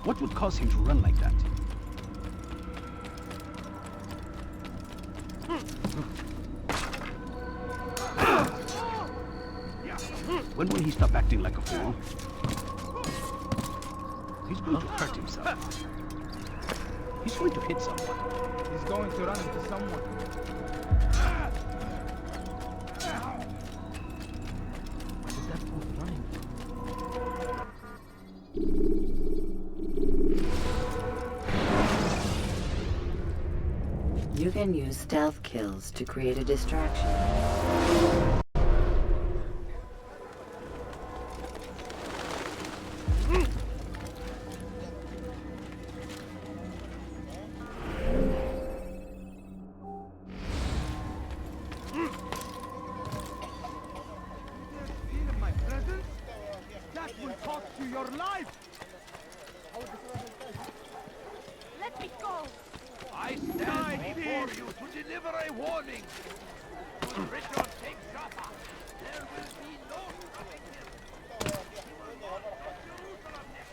What would cause him to run like that? When will he stop acting like a fool? He's going to hurt himself. He's going to hit someone. He's going to run into someone. What is that fool running You can use stealth kills to create a distraction. Let me go! I stand before you to deliver a warning. When Richard takes Jaffa, there will be no stopping him. He will march from Jerusalem next.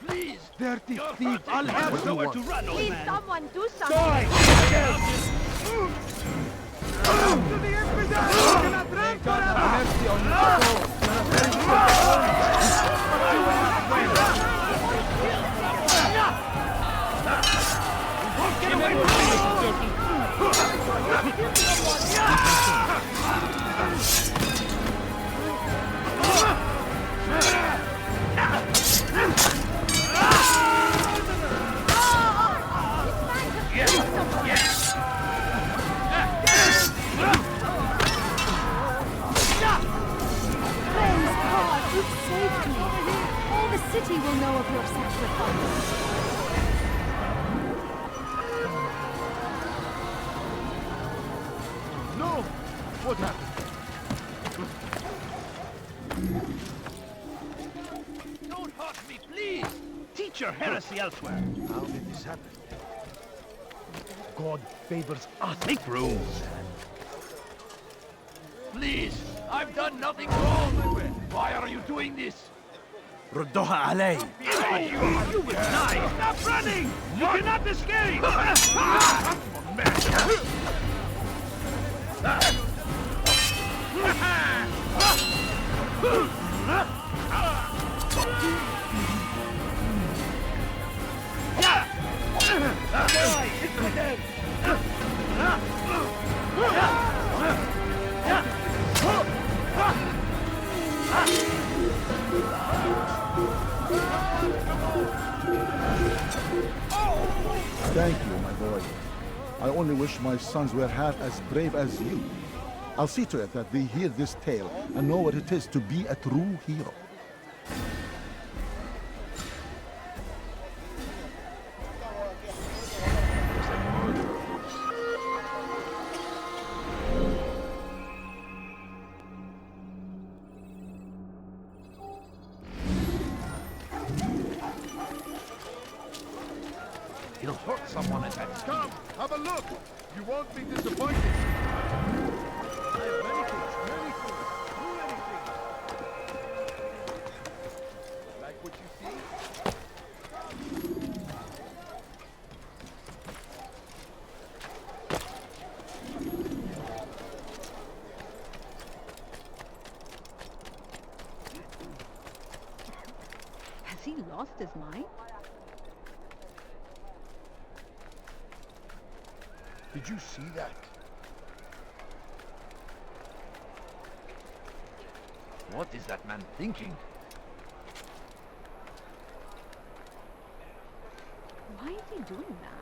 Please! Dirty thief! I'll have Nowhere to run, old Please, man. someone do something! to the infidel! God have mercy on you. Get away from Praise God, you've saved me! All the city will know of your sacrifice! No! What happened? Don't hurt me, please! Teach your heresy elsewhere. How did this happen? God favors us. Make room. Please! I've done nothing wrong! Why are you doing this? ردوها علي. You will die. Stop running! You cannot escape! Thank you, my boy. I only wish my sons were half as brave as you. I'll see to it that they hear this tale and know what it is to be a true hero. He'll hurt someone at that. Come, have a look. You won't be disappointed. I have many things. Do anything. Like what you see? Has he lost his mind? Did you see that? What is that man thinking? Why is he doing that?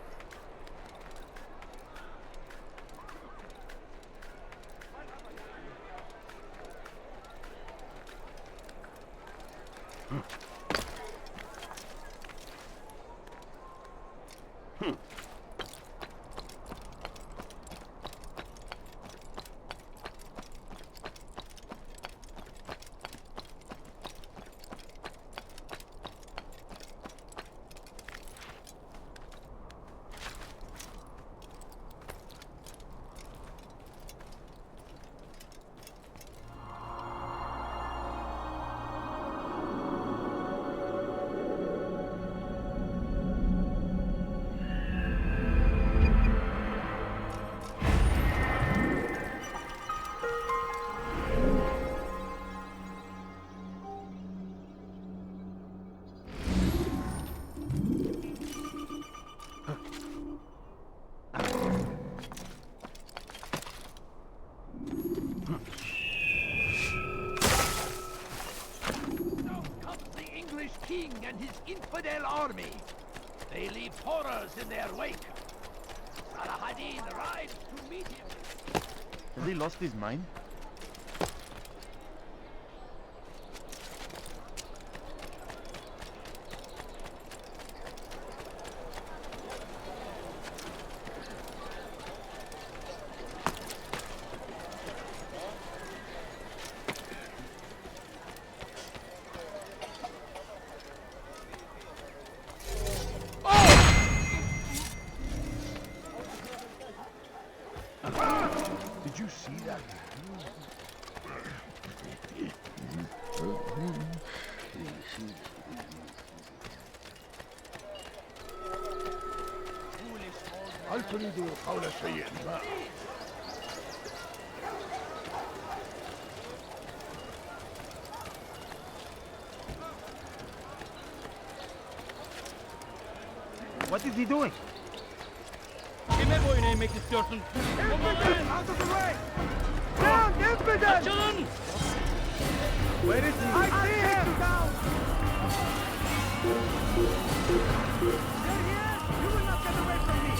Now comes the English king and his infidel army. They leave horrors in their wake. Salah-ad-Din rides to meet him. Has he lost his mind? Did you see that? هل تريد قول شيء ما؟ What is he doing? Kime boyun eğmek istiyorsun? Out of the way! Down, infidel! Açılın! Where is he? I see him! Down! There he is! You will not get away from me!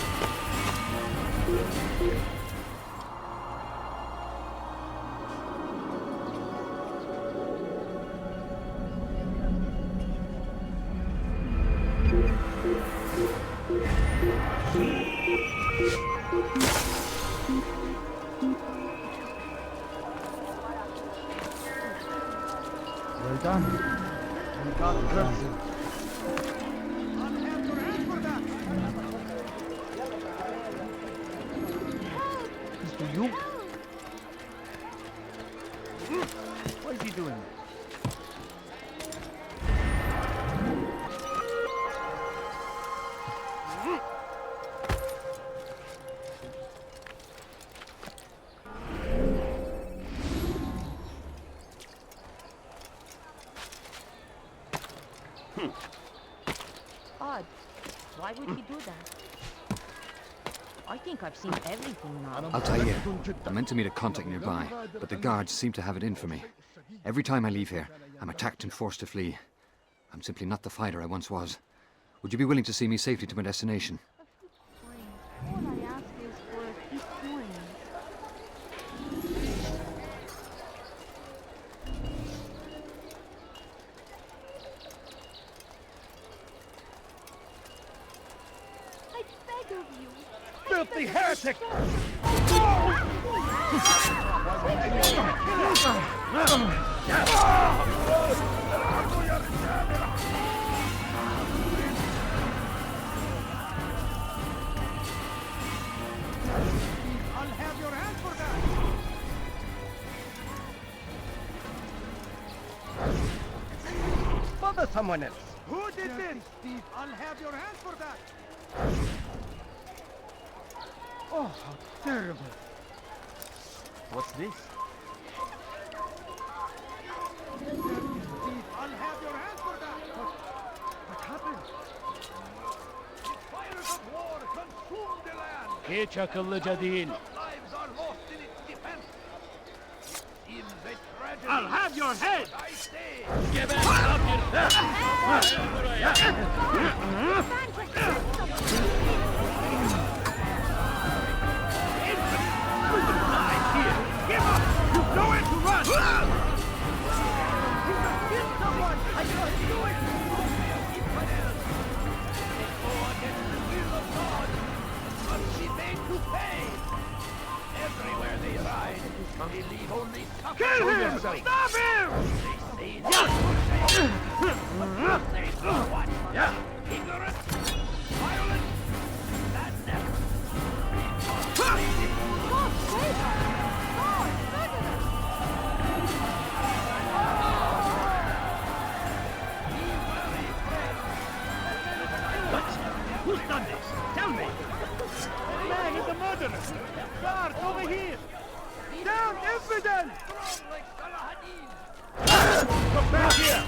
Well done. You got the person. I'll have your hand for that! It's to you. What is he doing? Odd. Why would he do that? I think I've seen everything now. Altair, I'm meant to meet a contact nearby, but the guards seem to have it in for me. Every time I leave here, I'm attacked and forced to flee. I'm simply not the fighter I once was. Would you be willing to see me safely to my destination? All I ask is for a few coins. I beg of you. Filthy heretic! I'll have your hand for that! Bother someone else. Who did this? I'll have your hand for that! Oh, how terrible. What's this? I'll have your hand for that! What happened? Fires of war consume the land. Hiç akıllıca değil. Lives are lost in its defense. It seems a tragedy I'll have your head! I say! Give it up, Give up! You've nowhere to run! Hit someone! I can't do it! Go against the will of God, but she made to pay. Everywhere they ride, they leave only suffering. Kill him! Stop him! They say but they for what? Ignorance, violence, madness. God, save us! God, murder us! What? Who's done this? Tell me! The man is a murderer! Guards, over here! Down, infidel! Strong like Salahadin. Come back here!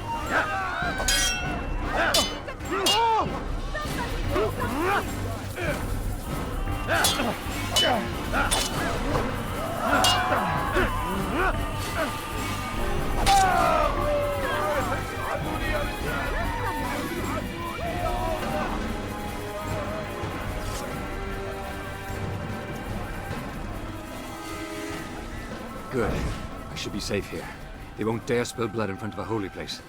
Good. I should be safe here. They won't dare spill blood in front of a holy place.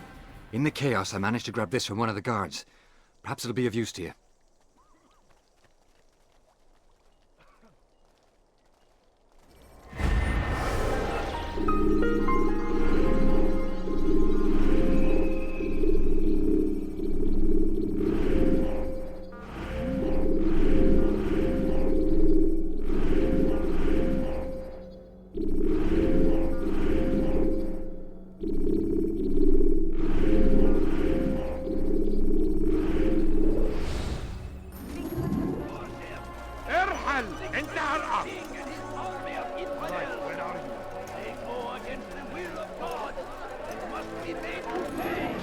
In the chaos, I managed to grab this from one of the guards. Perhaps it'll be of use to you. ارحل! انتهى الأمر! King and his army of infidels. Where are you? They go against the will of God. It must be made to pay.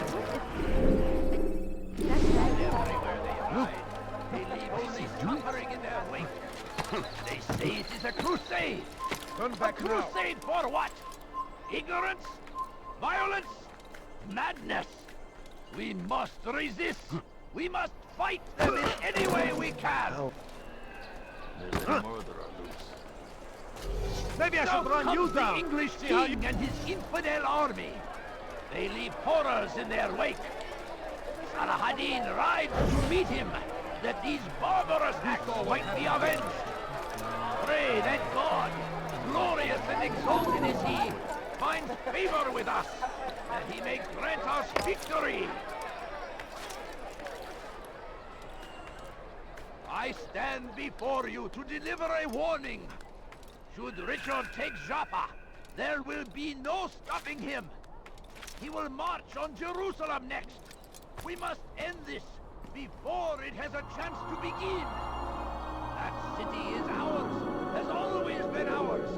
Everywhere they ride, they leave only suffering in their wake. They say it is a crusade. Turn A back now! crusade for what? Ignorance? Violence? Madness? We must resist. We must fight them in any way we can. There's a murderer loose. Maybe I Now should run you comes the down! English See how king and his infidel army. They leave horrors in their wake. Salahadin rides to meet him, that these barbarous acts might be avenged. Pray that God, glorious and exalted is he, finds favor with us, that he may grant us victory. I stand before you to deliver a warning. Should Richard take Joppa, there will be no stopping him. He will march on Jerusalem next. We must end this before it has a chance to begin. That city is ours, has always been ours.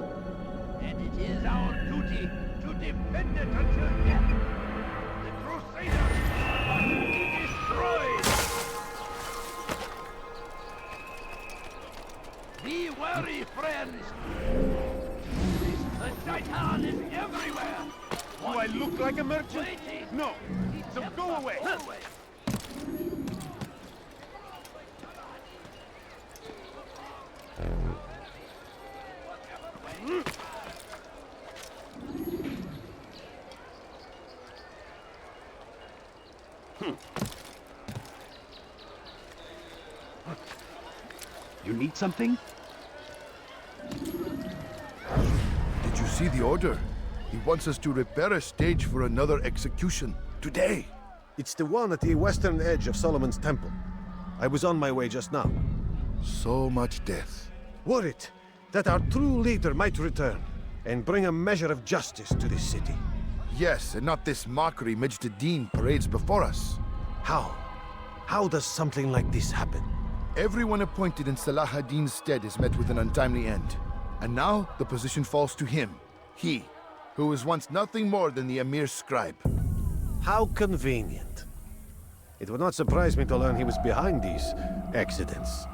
And it is our duty to defend it until death. The Crusaders must be destroyed. Be wary, friends. The Shaitan is everywhere. Do I look like a merchant? Waiting. No! So go away! You need something? Did you see the order? He wants us to repair a stage for another execution. Today! It's the one at the western edge of Solomon's Temple. I was on my way just now. So much death. Worried that our true leader might return and bring a measure of justice to this city. Yes, and not this mockery Majd ad-Din parades before us. How? How does something like this happen? Everyone appointed in Salah ad-Din's stead is met with an untimely end. And now the position falls to him. He, who was once nothing more than the Emir's scribe. How convenient. It would not surprise me to learn he was behind these accidents.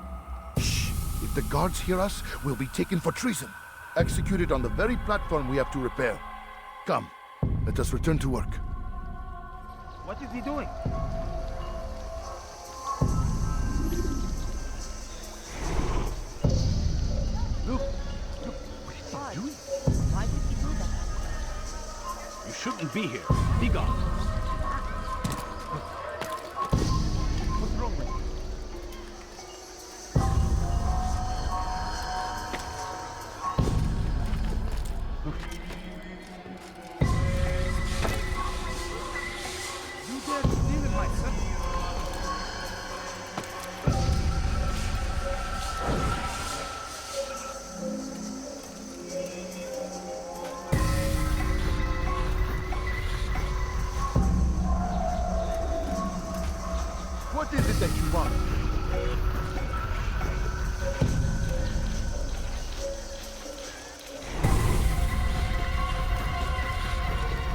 Shh! If the guards hear us, we'll be taken for treason. Executed on the very platform we have to repair. Come, Let us return to work. What is he doing? Look, what is he doing? Why would he do that? You shouldn't be here. Be gone. What's wrong with you? You dare steal in my son? What is it that you want?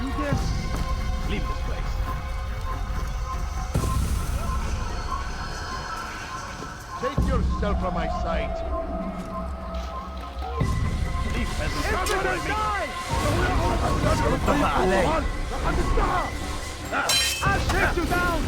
You dare? Leave this place. Take yourself from my sight. Leave, peasant. It's gonna die! I'll take you down!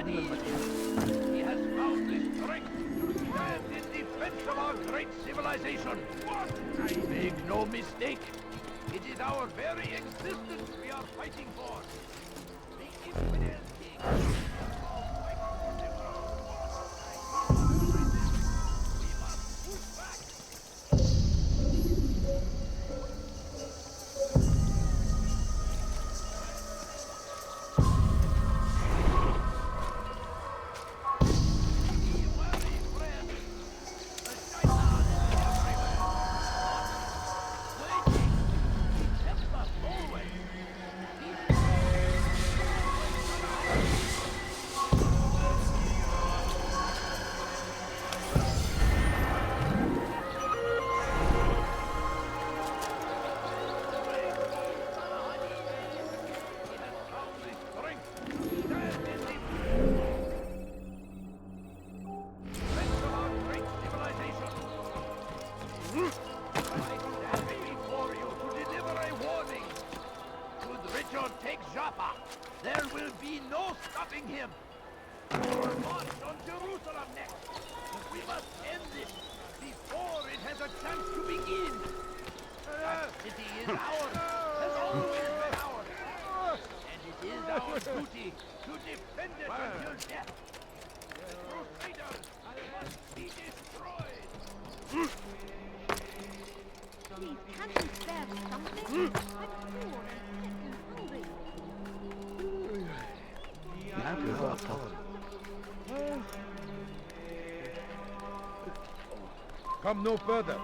He has found the strength to stand in defense of our great civilization. I make no mistake. It is our very existence we are fighting for. The infidel king. We must push back. There will be no stopping him. We'll march on Jerusalem next. We must end this before it has a chance to begin. That city is ours, has always been ours. And it is our duty to defend it until death. The Crusaders must be destroyed. Please, can't you spare something? I'm poor and hungry. You have your work cut. Come no further.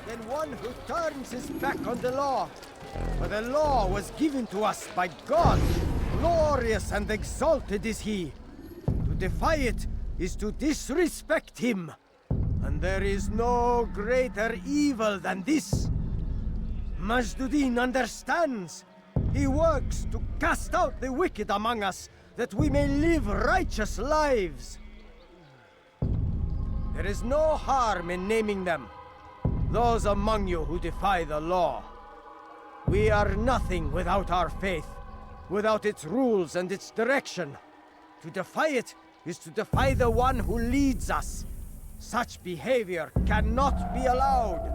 Than one who turns his back on the law. For the law was given to us by God. Glorious and exalted is he. To defy it is to disrespect him. And there is no greater evil than this. Majduddin understands. He works to cast out the wicked among us, that we may live righteous lives. There is no harm in naming them. Those among you who defy the law. We are nothing without our faith, without its rules and its direction. To defy it is to defy the one who leads us. Such behavior cannot be allowed.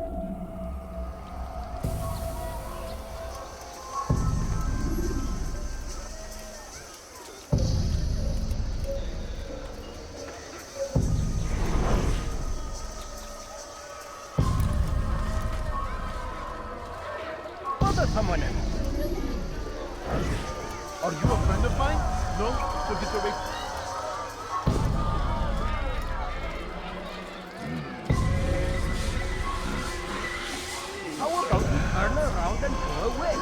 Someone else. Are you a friend of mine? No? So get away. How about you turn around and go away?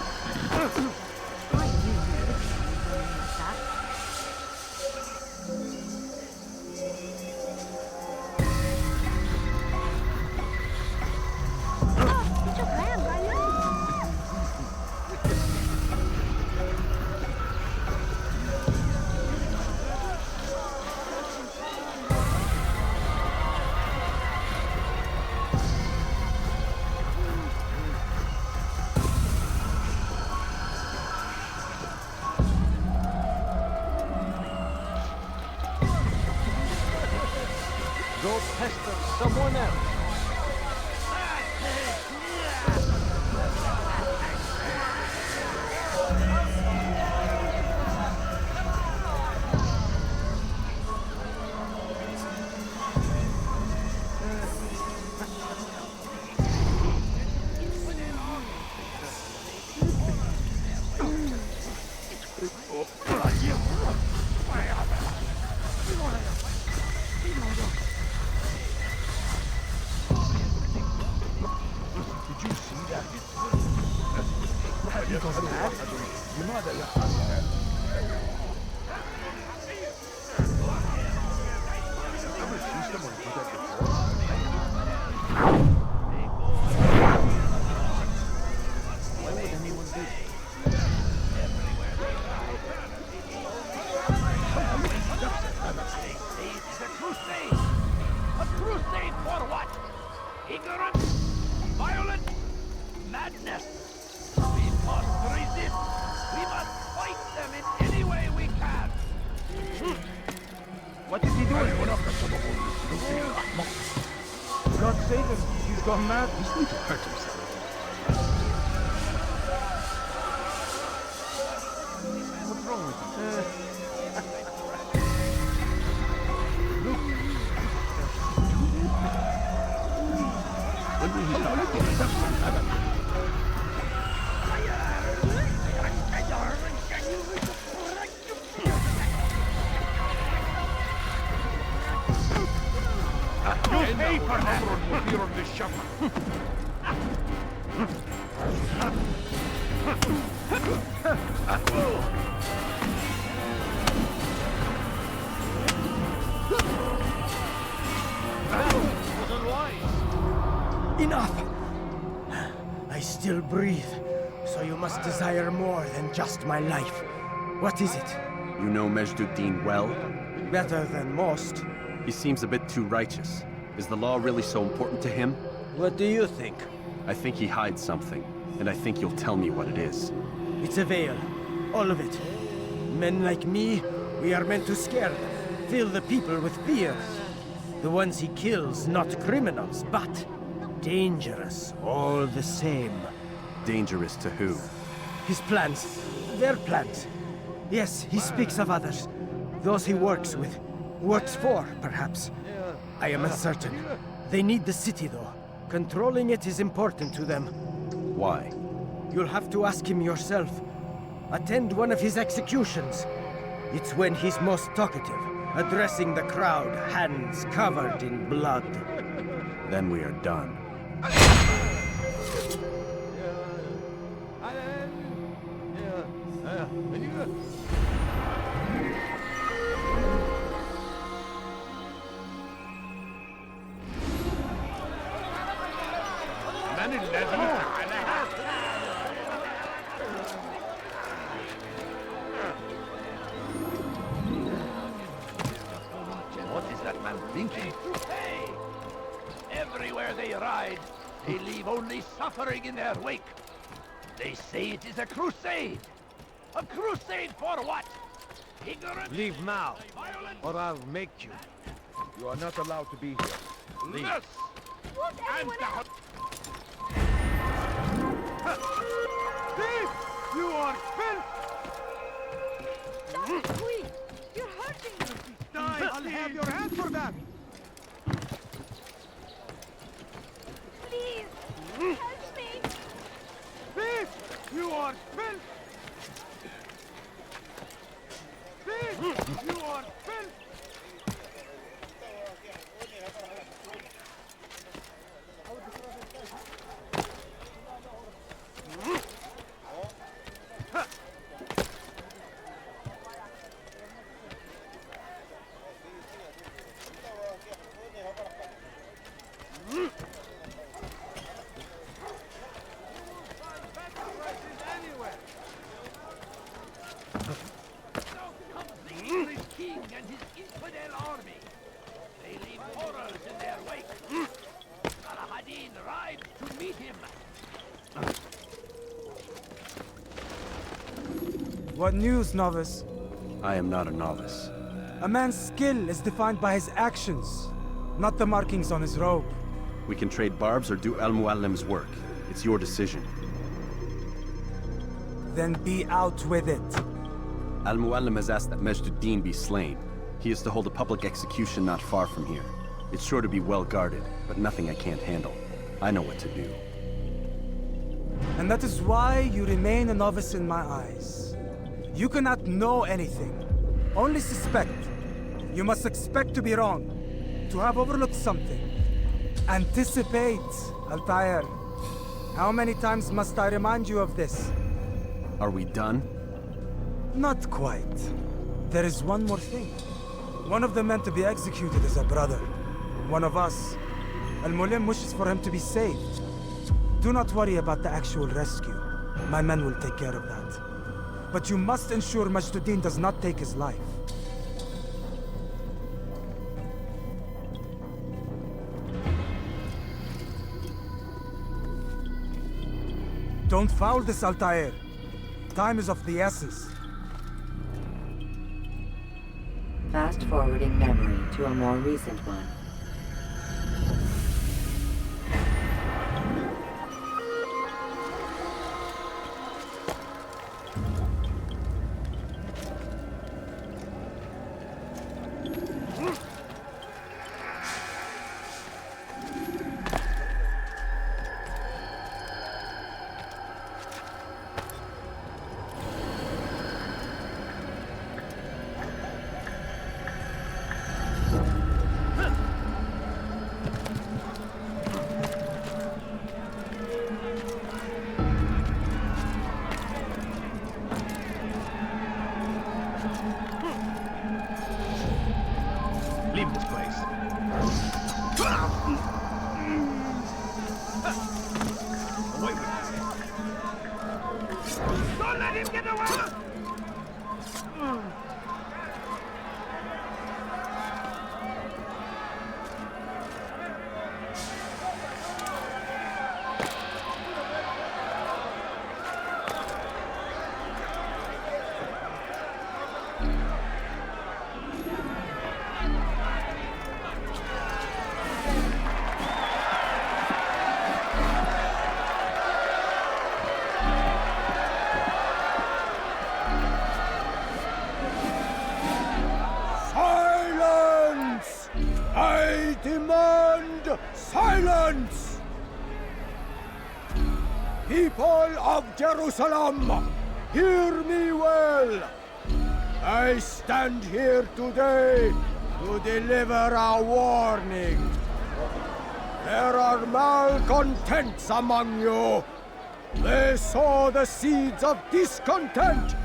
Go pester someone else. What is he doing? God save him. He's gone mad. He's going to hurt himself. What's wrong with him? When will he stop? You'll pay for that! Enough! I still breathe, so you must desire more than just my life. What is it? You know Majd-ud-Din well? Better than most. He seems a bit too righteous. Is the law really so important to him? What do you think? I think he hides something, and I think you'll tell me what it is. It's a veil. All of it. Men like me, we are meant to scare them, fill the people with fear. The ones he kills, not criminals, but dangerous all the same. Dangerous to who? His plans. Their plans. Yes, he speaks of others. Those he works with. Works for, perhaps. I am uncertain. They need the city, though. Controlling it is important to them. Why? You'll have to ask him yourself. Attend one of his executions. It's when he's most talkative, addressing the crowd, hands covered in blood. Then we are done. everywhere they ride, they leave only suffering in their wake. They say it is a crusade. A crusade for what? Ignorance? Leave now, or I'll make you. You are not allowed to be here. Leave. Yes. Won't anyone else? Thief! You are filth! Stop, Queen! You're hurting me! Die! I'll have your hand for that! Please! Help me! Thief! You are filth! Thief! You are filth! What news, novice? I am not a novice. A man's skill is defined by his actions, not the markings on his robe. We can trade barbs or do Al-Muallim's work. It's your decision. Then be out with it. Al-Muallim has asked that Majd-ud-Din be slain. He is to hold a public execution not far from here. It's sure to be well guarded, but nothing I can't handle. I know what to do. And that is why you remain a novice in my eyes. You cannot know anything, only suspect. You must expect to be wrong, to have overlooked something. Anticipate, Altair. How many times must I remind you of this? Are we done? Not quite. There is one more thing. One of the men to be executed is a brother. One of us. Al-Muallim wishes for him to be saved. Do not worry about the actual rescue. My men will take care of that. But you must ensure Majd-ud-Din does not take his life. Don't foul this, Altair. Time is of the essence. Fast-forwarding memory to a more recent one. Leave this place. Away with this. Don't let him get away! Silence! People of Jerusalem, hear me well. I stand here today to deliver a warning. There are malcontents among you. They sow the seeds of discontent,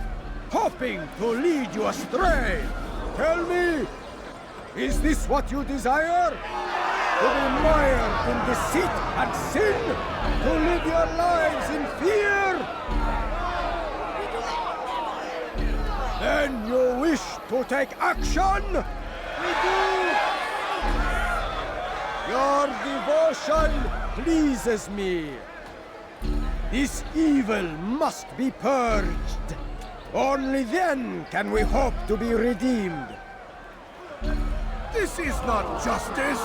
hoping to lead you astray. Tell me, is this what you desire? To be mired in deceit and sin? To live your lives in fear? Then you wish to take action? We do! Your devotion pleases me. This evil must be purged. Only then can we hope to be redeemed. This is not justice!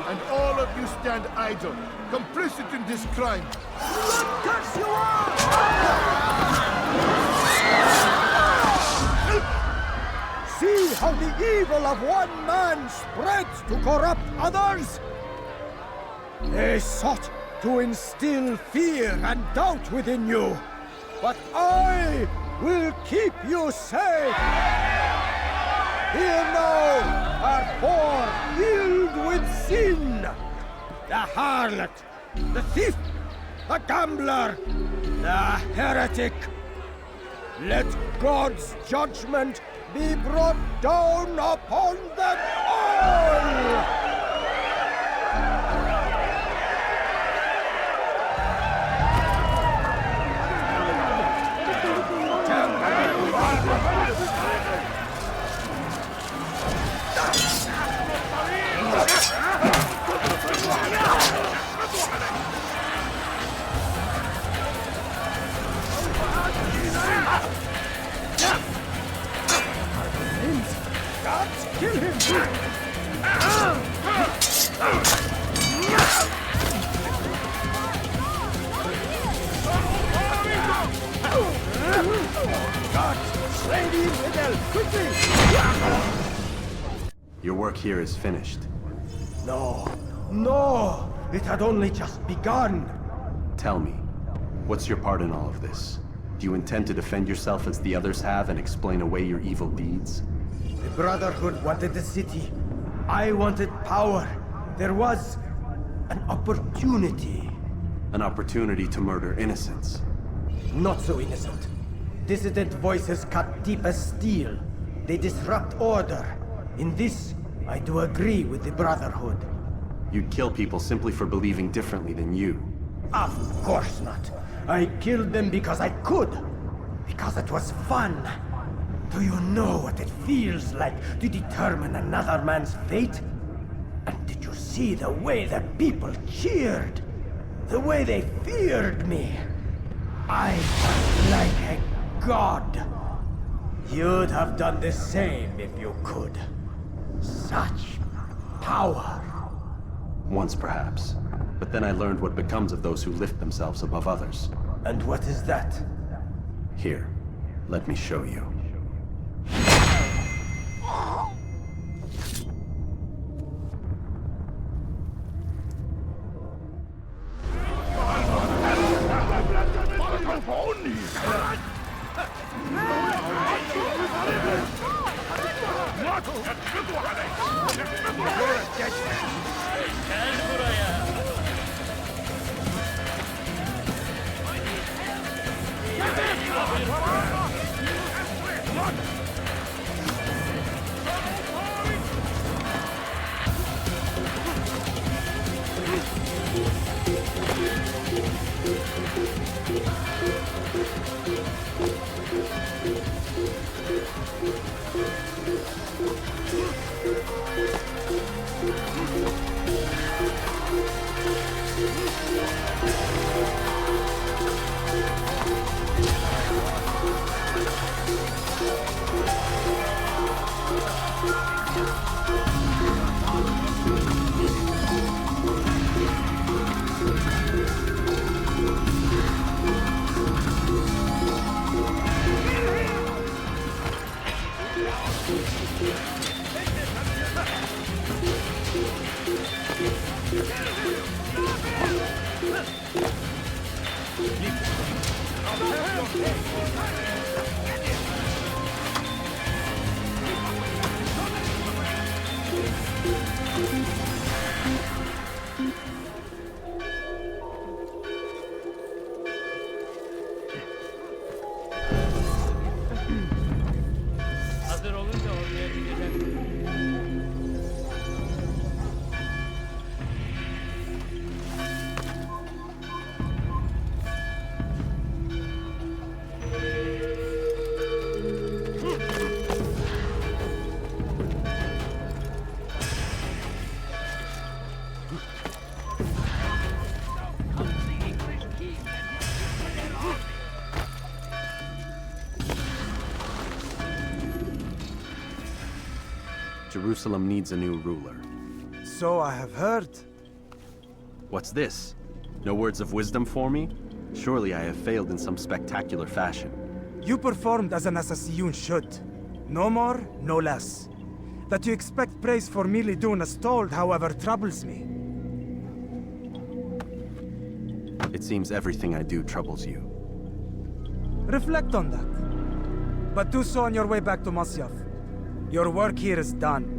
And all of you stand idle, complicit in this crime. Curse you all! See how the evil of one man spreads to corrupt others? They sought to instill fear and doubt within you, but I will keep you safe. Here now are four filled with sin. The harlot, the thief, the gambler, the heretic. Let God's judgment be brought down upon them all! Kill him! Slay the infidel! Quickly! Your work here is finished. No, no! It had only just begun. Tell me, what's your part in all of this? Do you intend to defend yourself as the others have and explain away your evil deeds? The Brotherhood wanted the city. I wanted power. There was an opportunity. An opportunity to murder innocents. Not so innocent. Dissident voices cut deep as steel. They disrupt order. In this, I do agree with the Brotherhood. You'd kill people simply for believing differently than you. Of course not. I killed them because I could. Because it was fun. Do you know what it feels like to determine another man's fate? And did you see the way the people cheered? The way they feared me? I was like a god. You'd have done the same if you could. Such power. Once, perhaps. But then I learned what becomes of those who lift themselves above others. And what is that? Here, let me show you. Hazır olunca oraya gideceğim. Jerusalem needs a new ruler. So I have heard. What's this? No words of wisdom for me? Surely I have failed in some spectacular fashion. You performed as an assassin should. No more, no less. That you expect praise for merely doing as told, however, troubles me. It seems everything I do troubles you. Reflect on that. But do so on your way back to Masyaf. Your work here is done.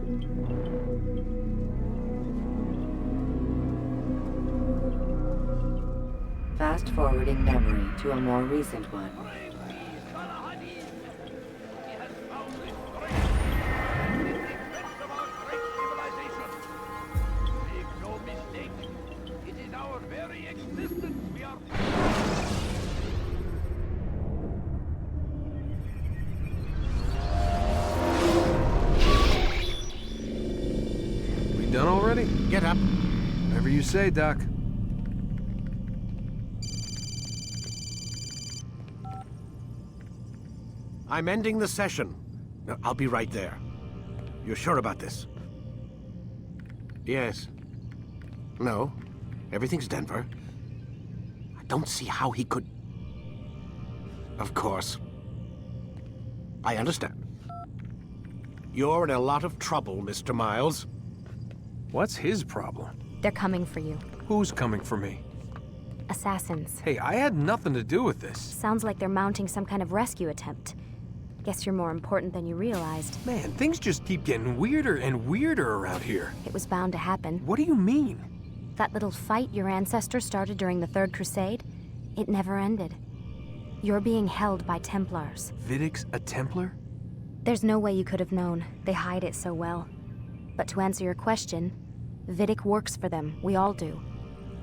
Fast-forwarding memory to a more recent one. Make no mistake, it is our very existence we are... We done already? Get up. Whatever you say, Doc. I'm ending the session. I'll be right there. You're sure about this? Yes. No. Everything's Denver. I don't see how he could... Of course. I understand. You're in a lot of trouble, Mr. Miles. What's his problem? They're coming for you. Who's coming for me? Assassins. Hey, I had nothing to do with this. Sounds like they're mounting some kind of rescue attempt. Guess you're more important than you realized. Man, things just keep getting weirder and weirder around here. It was bound to happen. What do you mean? That little fight your ancestors started during the Third Crusade, it never ended. You're being held by Templars. Vidic's a Templar? There's no way you could have known. They hide it so well. But to answer your question, Vidic works for them. We all do.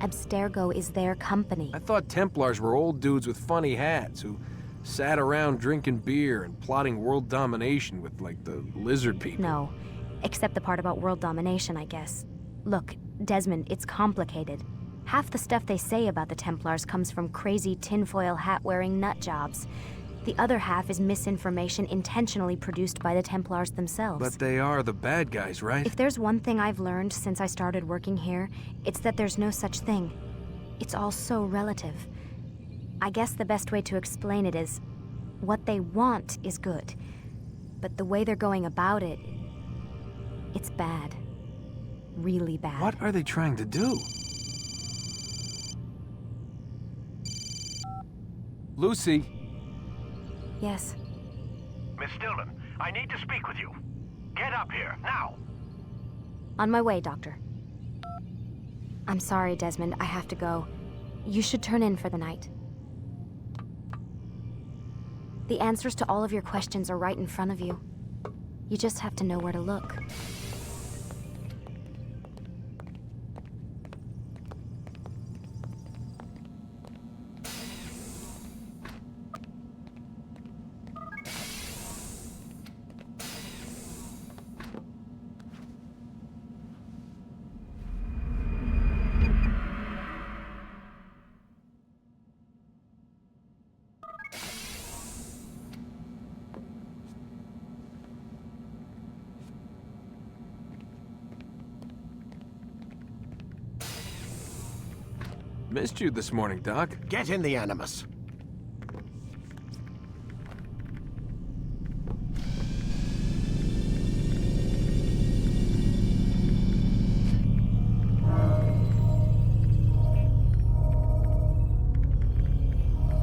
Abstergo is their company. I thought Templars were old dudes with funny hats who sat around drinking beer and plotting world domination with, like, the lizard people. No, except the part about world domination, I guess. Look, Desmond, it's complicated. Half the stuff they say about the Templars comes from crazy tinfoil hat-wearing nutjobs. The other half is misinformation intentionally produced by the Templars themselves. But they are the bad guys, right? If there's one thing I've learned since I started working here, it's that there's no such thing. It's all so relative. I guess the best way to explain it is, what they want is good. But the way they're going about it, it's bad. Really bad. What are they trying to do? Lucy? Yes. Miss Stillman, I need to speak with you. Get up here, now! On my way, Doctor. I'm sorry, Desmond, I have to go. You should turn in for the night. The answers to all of your questions are right in front of you. You just have to know where to look. Missed you this morning, Doc. Get in the Animus.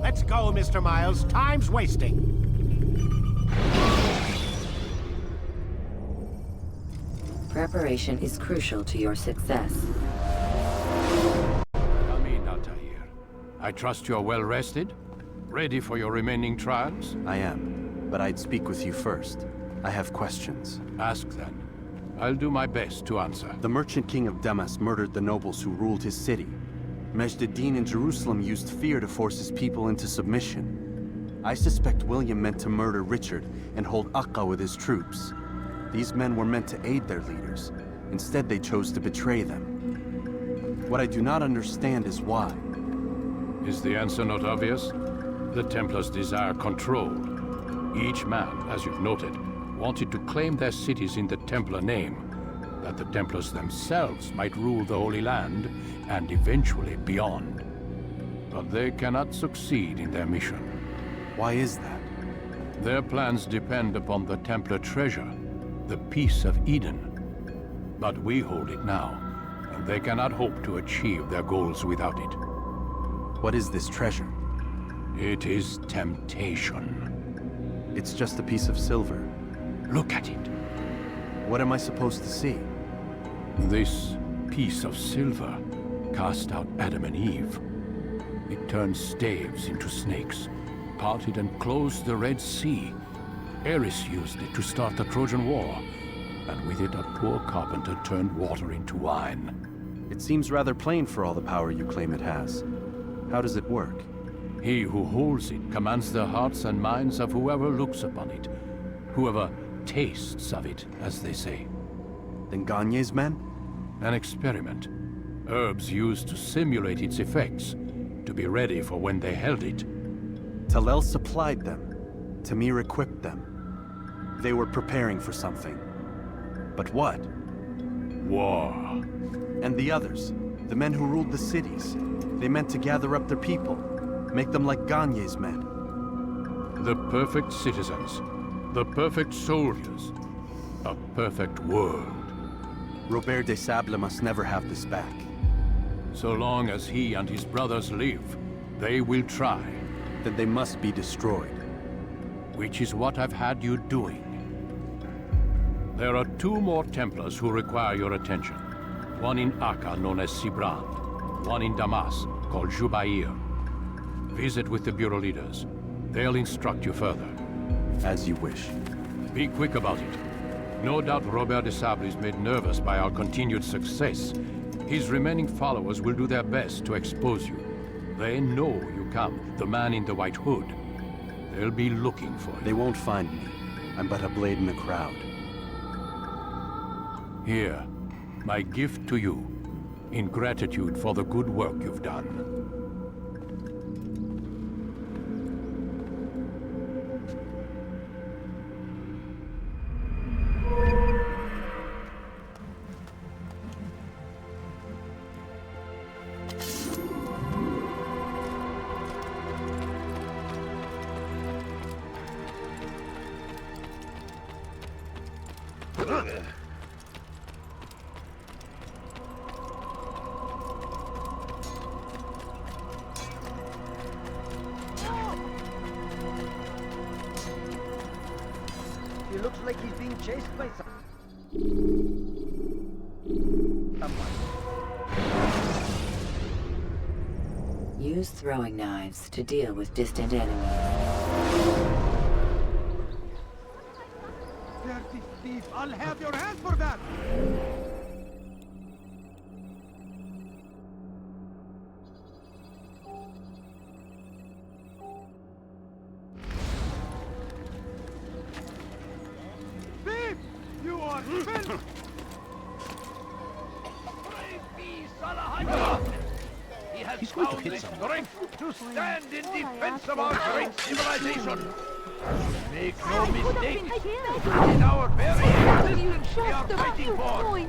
Let's go, Mr. Miles. Time's wasting. Preparation is crucial to your success. I trust you're well rested? Ready for your remaining trials? I am, but I'd speak with you first. I have questions. Ask then. I'll do my best to answer. The merchant king of Damas murdered the nobles who ruled his city. Majd ad-Din in Jerusalem used fear to force his people into submission. I suspect William meant to murder Richard and hold Aqqa with his troops. These men were meant to aid their leaders. Instead, they chose to betray them. What I do not understand is why. Is the answer not obvious? The Templars desire control. Each man, as you've noted, wanted to claim their cities in the Templar name, that the Templars themselves might rule the Holy Land and eventually beyond. But they cannot succeed in their mission. Why is that? Their plans depend upon the Templar treasure, the Peace of Eden. But we hold it now, and they cannot hope to achieve their goals without it. What is this treasure? It is temptation. It's just a piece of silver. Look at it. What am I supposed to see? This piece of silver cast out Adam and Eve. It turned staves into snakes, parted and closed the Red Sea. Ares used it to start the Trojan War, and with it a poor carpenter turned water into wine. It seems rather plain for all the power you claim it has. How does it work? He who holds it commands the hearts and minds of whoever looks upon it, whoever tastes of it, as they say. Then Gagne's men? An experiment. Herbs used to simulate its effects, to be ready for when they held it. Talel supplied them. Tamir equipped them. They were preparing for something. But what? War. And the others, the men who ruled the cities, they meant to gather up their people, make them like Gagne's men. The perfect citizens, the perfect soldiers, a perfect world. Robert des Sables must never have this back. So long as he and his brothers live, they will try. Then they must be destroyed. Which is what I've had you doing. There are 2 more Templars who require your attention. One in Acre known as Sibrand, one in Damas called Jubair. Visit with the Bureau leaders. They'll instruct you further. As you wish. Be quick about it. No doubt Robert des Sables is made nervous by our continued success. His remaining followers will do their best to expose you. They know you come, the man in the white hood. They'll be looking for you. They won't find me. I'm but a blade in the crowd. Here, my gift to you, in gratitude for the good work you've done. He looks like he's being chased by someone. Use throwing knives to deal with distant enemies. Dirty thief! I'll have your hand for that! Thief! You are filth! He's going to hit someone. Strength to stand in defense of our great civilization. Make no mistake, it is our very existence we are fighting for.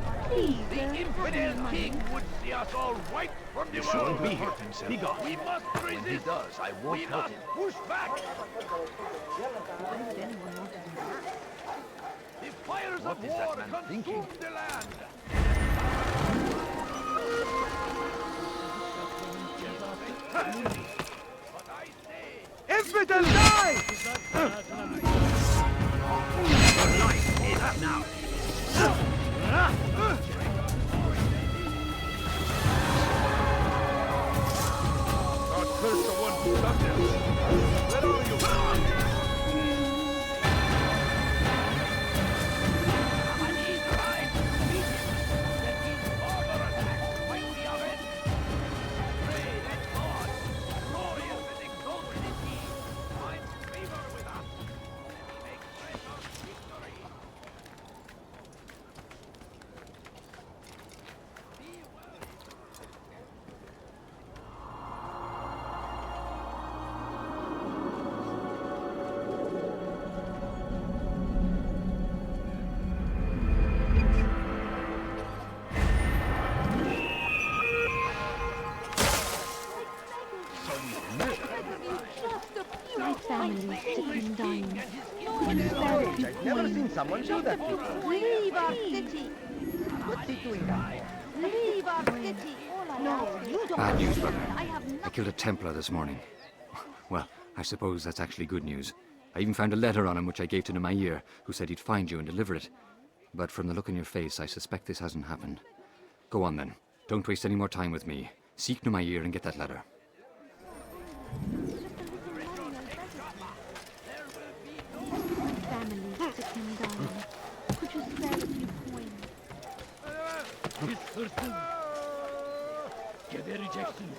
The infidel king would see us all wiped from the He shouldn't world. be here himself. We must When he resist. does, I won't We help must him. push back. The fires What of is that war man consume thinking? the land. Infidel, die! God curse the one who done this. Where are you? someone do that before. Leave our city! What's he doing that for? Leave our city! No, you don't. Bad news, brother. I have I killed a Templar this morning. Well, I suppose that's actually good news. I even found a letter on him which I gave to Nemair, who said he'd find you and deliver it. But from the look on your face, I suspect this hasn't happened. Go on then. Don't waste any more time with me. Seek Nemair and get that letter. Family, sitting down. Could you spare a few coins? Biz hırsız. Gebereceksin.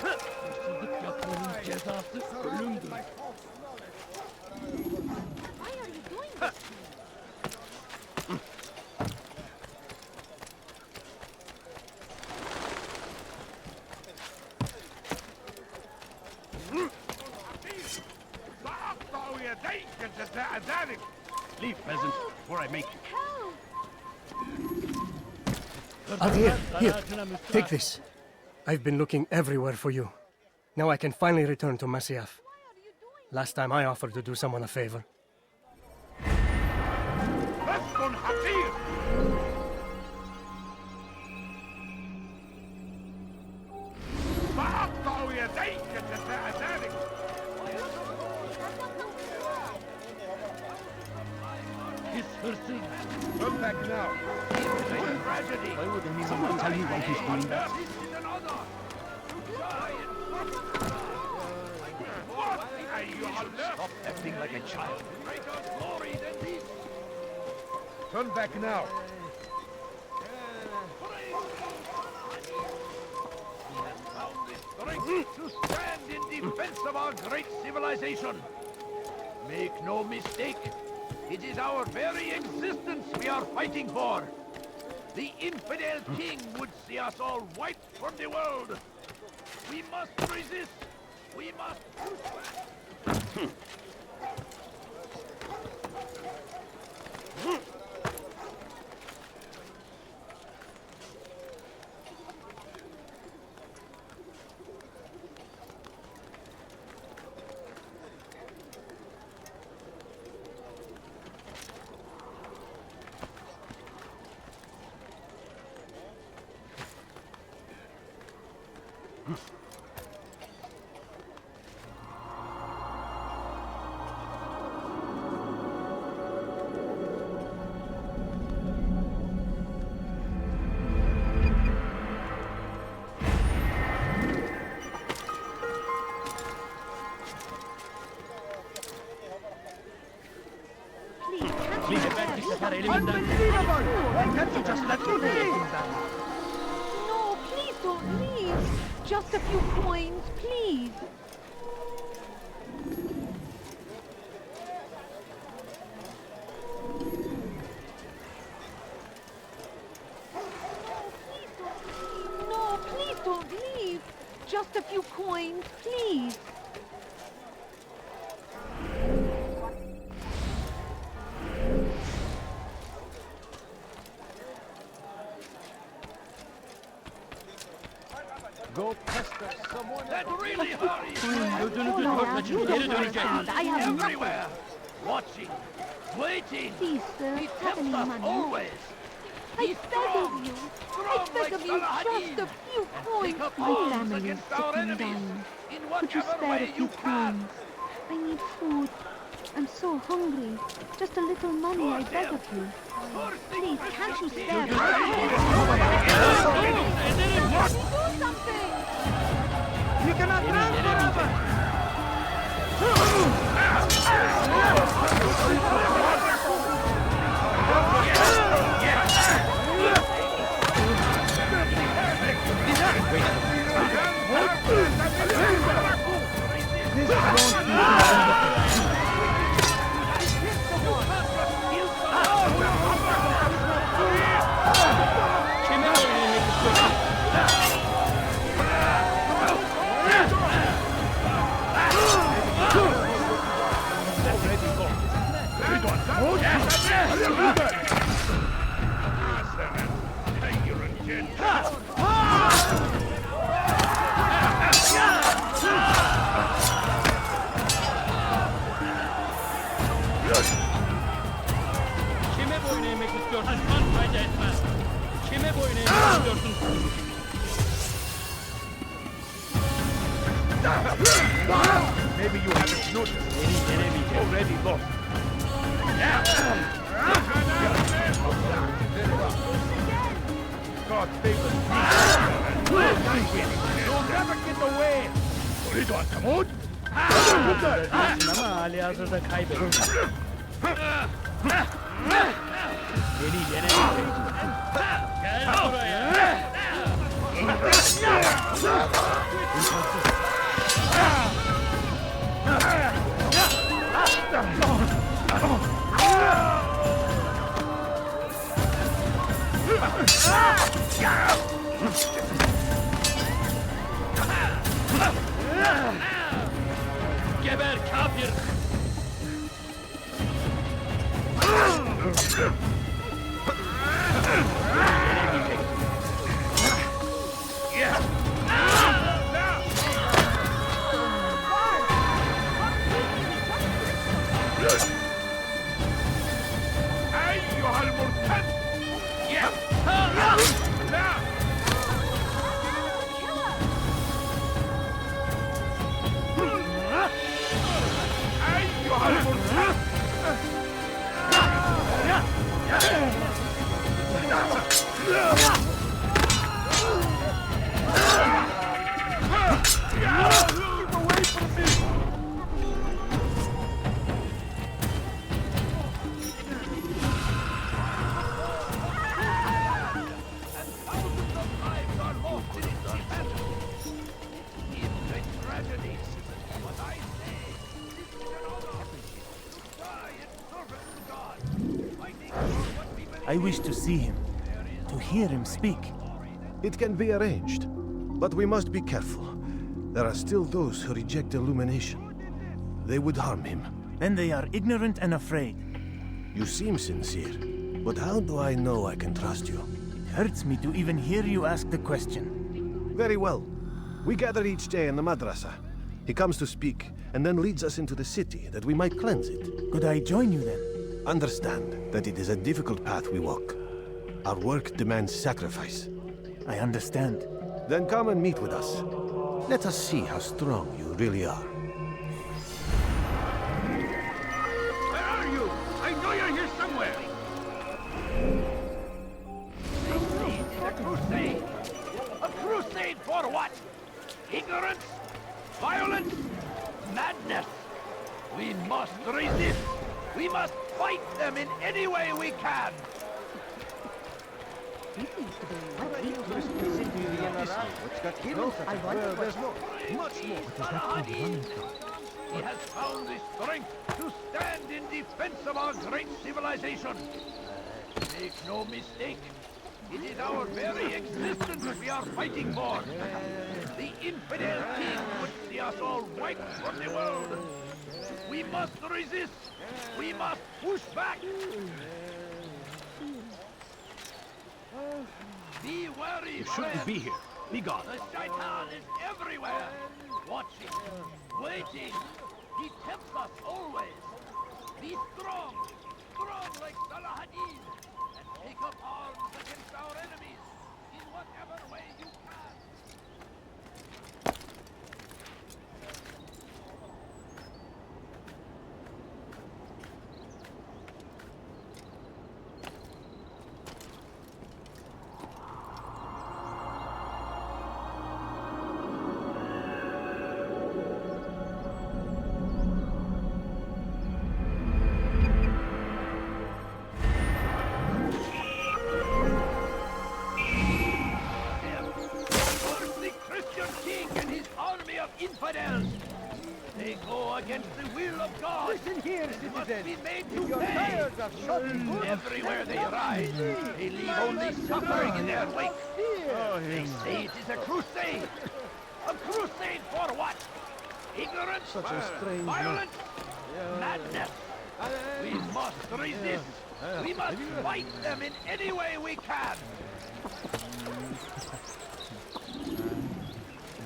Hırsızlık yapmanın cezası ölümdür. Why are you doing this? Leave, peasant, before I make you. Aldir, here, take this. I've been looking everywhere for you. Now I can finally return to Masyaf. Last time I offered to do someone a favor. Biz hırsız. Come back now. Why would someone tell you why he's doing that? Stop acting like a child. Turn back now. To stand in defense of our great civilization. Make no mistake, it is our very existence we are fighting for. The infidel king would see us all wiped from the world. We must resist. We must push back. Unbelievable! Why can't you just let me leave? No, please don't leave. Just a few coins, please. No, please don't leave. Just a few coins, please. Go pester someone. That really hurries. I have everywhere. Watching. Waiting. Please, sir, He have tempts any us money? always. I beg of you. I beg of you, just a few coins. My family is sick and dying. Could you spare a few coins? I need food. I'm so hungry. Just a little money, I beg of you. Please, can't you spare me? Do something! We cannot run forever! Maybe you haven't noticed. Any enemy already lost. God favors me. You'll never get away. Burrito at the mood? Ama hali hazırda kaybettim. Beni yenemeyeceksin. Gel buraya. Geber kafir! أيها المرتد! أيها المرتد! Keep away from me! I wish to see him, to hear him speak. It can be arranged, but we must be careful. There are still those who reject illumination. They would harm him. Then they are ignorant and afraid. You seem sincere, but how do I know I can trust you? It hurts me to even hear you ask the question. Very well. We gather each day in the madrasa. He comes to speak, and then leads us into the city, that we might cleanse it. Could I join you then? Understand that it is a difficult path we walk. Our work demands sacrifice. I understand. Then come and meet with us. Let us see how strong you really are. Where are you? I know you're here somewhere. A crusade! A crusade for what? Ignorance? Violence? Madness! We must resist! We must fight them in any way we can! He has found the strength to stand in defense of our great civilization. Make no mistake, it is our very existence we are fighting for. The infidel king would see us all wiped from the world. We must resist. We must push back. Be wary, You shouldn't be here. Be gone. The shaitan is everywhere, watching, waiting. He tempts us always. Be strong, strong like Salahadin, and take up arms against our enemies in whatever way you can. Infidels! They go against the will of God! Listen here, must be made to Your pay! tires are shutting. Everywhere they ride, they leave only suffering in their wake! They say it is a crusade! A crusade for what? Ignorance? Such a strange Violence? Madness! We must resist! We must fight them in any way we can!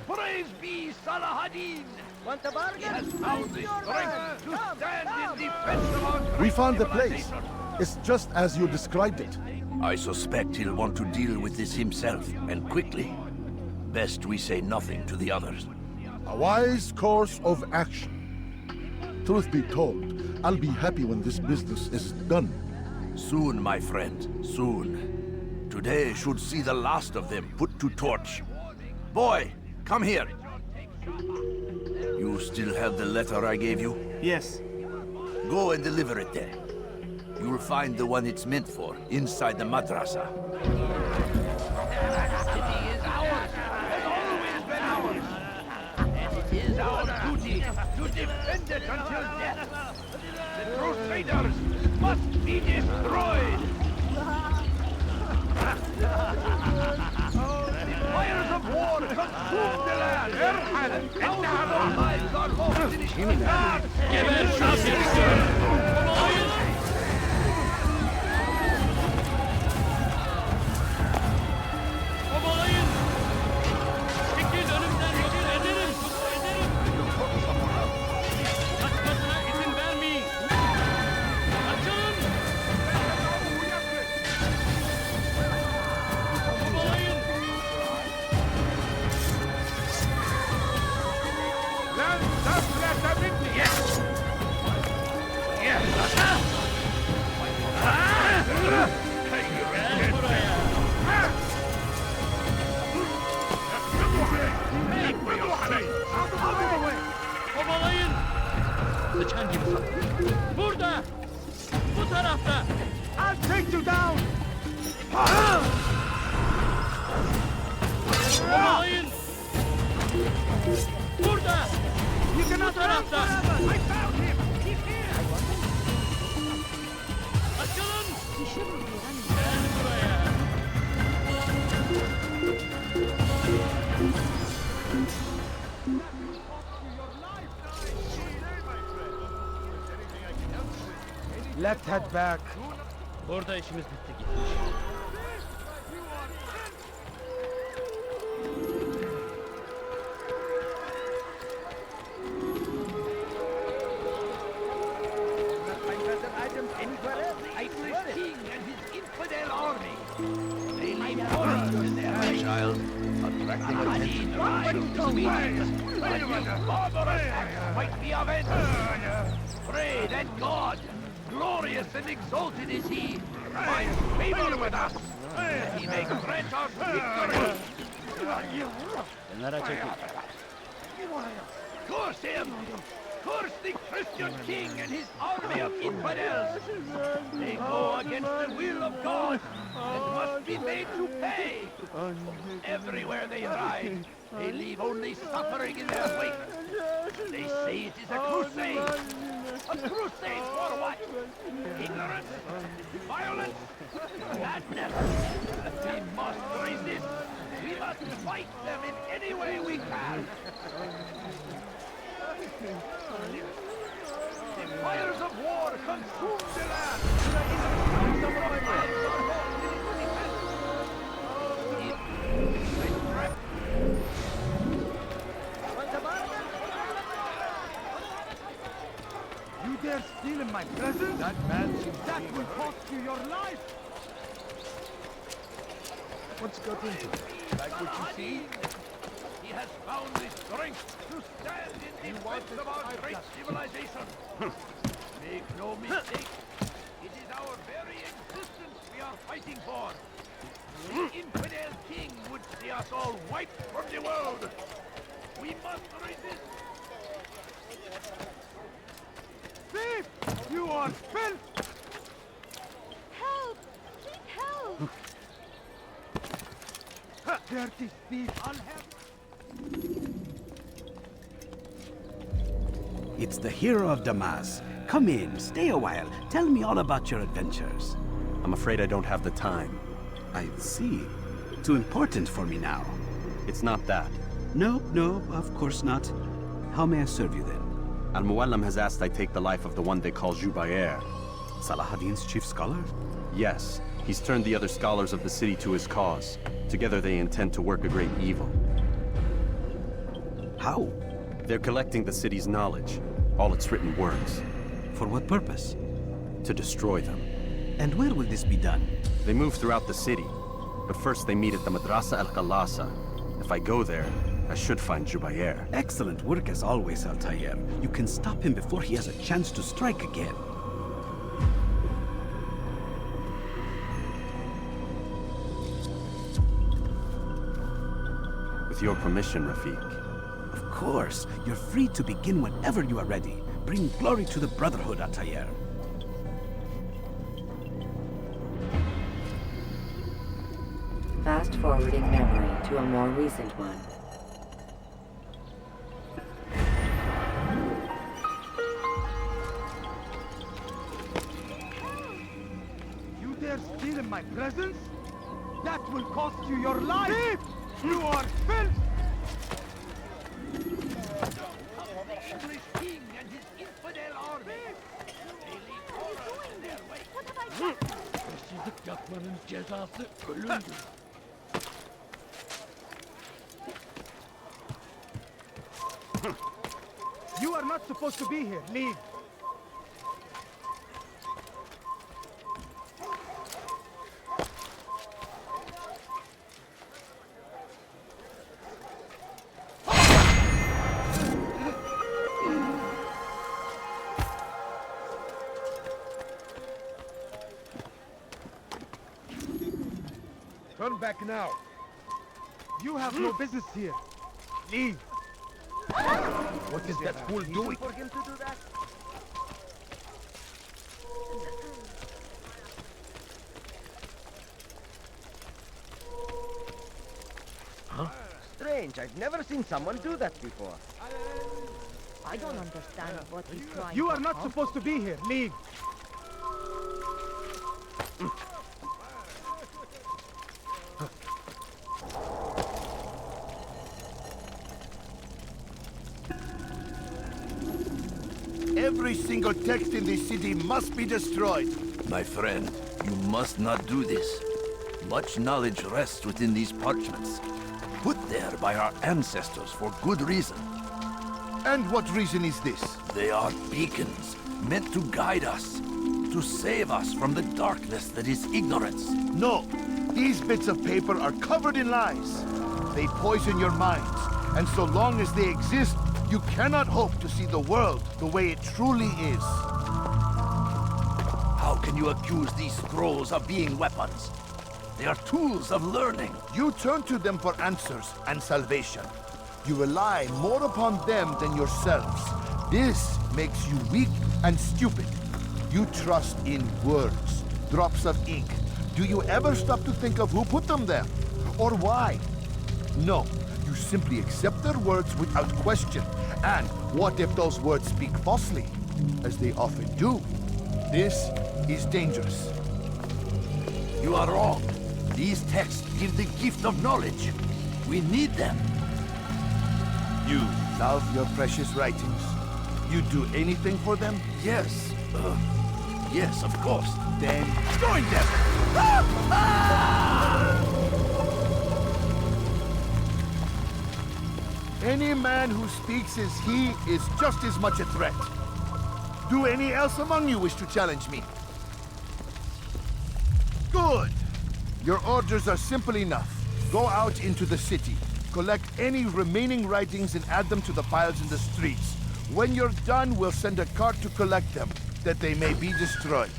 Praise be Salahadin! Want a bargain? He has found the strength to stand in defense of our great We found the place. civilization. It's just as you described it. I suspect he'll want to deal with this himself, and quickly. Best we say nothing to the others. A wise course of action. Truth be told, I'll be happy when this business is done. Soon, my friend, soon. Today should see the last of them put to torch. Boy, come here. You still have the letter I gave you? Yes. Go and deliver it there. You'll find the one it's meant for inside the madrasa. It is our duty to defend it until death. The Crusaders must be destroyed. The fires of war consume the land. Thousands of lives are lost in its path. Bıçan gibi sal. Burada! Bu tarafta! I'll take you down! Kovalayın! Burada! Bu tarafta! I found him! He's here! Açılın! Gel buraya! Let's head back. Burada işimiz bitti gitmiş. King and his infidel army. They leave horror in their wake. Child, attracting attention. Barbarous acts might be avenged. Pray that God, glorious and exalted is he, finds favor with us, that he may grant us victory. Kenara çekil. Curse him! Curse the Christian king and his army of infidels! They go against the will of God and must be made to pay! Everywhere they ride, they leave only suffering in their wake. They say it is a crusade! A crusade for what? Ignorance? Violence? Madness? We must resist! We must fight them in any way we can! The fires of war consume the land! Thousands of lives are lost in its defense! You dare steal in my presence? That man seems That will cost you your life! What's got into it? like what you see. He has found the strength to stand in defense of our great civilization. Make no mistake, it is our very existence we are fighting for. The infidel king would see us all wiped from the world. We must resist. Thief! You are filth! Help! Please help! Dirty thief! I'll help! It's the hero of Damas. Come in, stay a while. Tell me all about your adventures. I'm afraid I don't have the time. I see. Too important for me now. It's not that. No, of course not. How may I serve you then? Al-Muallim has asked I take the life of the one they call Jubayr. Salahadin's chief scholar? Yes, he's turned the other scholars of the city to his cause. Together they intend to work a great evil. How? They're collecting the city's knowledge, all its written words. For what purpose? To destroy them. And where will this be done? They move throughout the city, but first they meet at the Madrasa al-Khalasa. If I go there, I should find Jubayer. Excellent work as always, Altair. You can stop him before he has a chance to strike again. With your permission, Rafiq. Of course. You're free to begin whenever you are ready. Bring glory to the Brotherhood, Altair. Fast-forwarding memory to a more recent one. You dare steal in my presence? That will cost you your life! Thief! You are filth! English king and his infidel army. They lead horror in their wake. What have I done? Hırsızlık yapmanın cezası ölümdür. You are not supposed to be here. Leave. Turn back now. You have no business here. Leave. What is that fool doing? For him to do that? Huh? Strange. I've never seen someone do that before. I don't understand what he's trying You to are not accomplish. supposed to be here. Leave. Every single text in this city must be destroyed. My friend, you must not do this. Much knowledge rests within these parchments, put there by our ancestors for good reason. And what reason is this? They are beacons, meant to guide us, to save us from the darkness that is ignorance. No, these bits of paper are covered in lies. They poison your minds, and so long as they exist, you cannot hope to see the world the way it truly is. How can you accuse these scrolls of being weapons? They are tools of learning. You turn to them for answers and salvation. You rely more upon them than yourselves. This makes you weak and stupid. You trust in words, drops of ink. Do you ever stop to think of who put them there? Or why? No, you simply accept their words without question. And what if those words speak falsely? As they often do. This is dangerous. You are wrong. These texts give the gift of knowledge. We need them. You love your precious writings. You do anything for them? Yes. Yes, of course. Then join them! Any man who speaks as he is just as much a threat. Do any else among you wish to challenge me? Good! Your orders are simple enough. Go out into the city, collect any remaining writings and add them to the piles in the streets. When you're done, we'll send a cart to collect them, that they may be destroyed.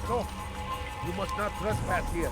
No, you must not trespass here.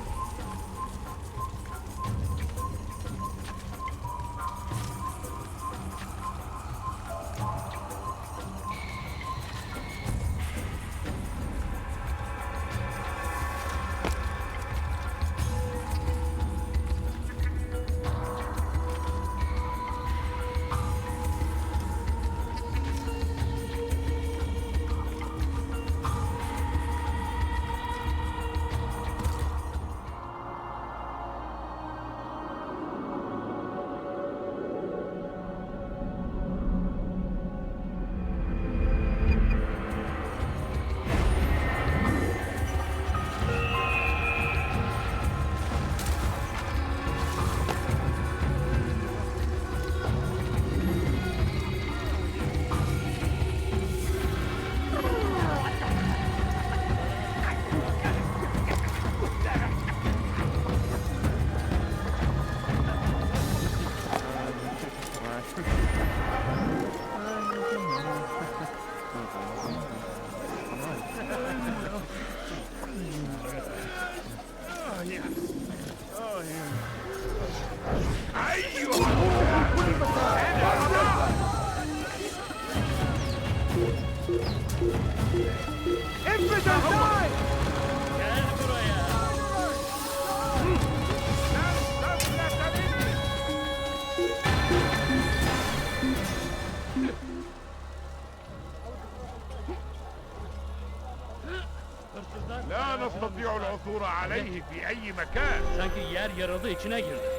لا نستطيع العثور عليه في أي مكان. Sanki yer yarıldı içine girdi.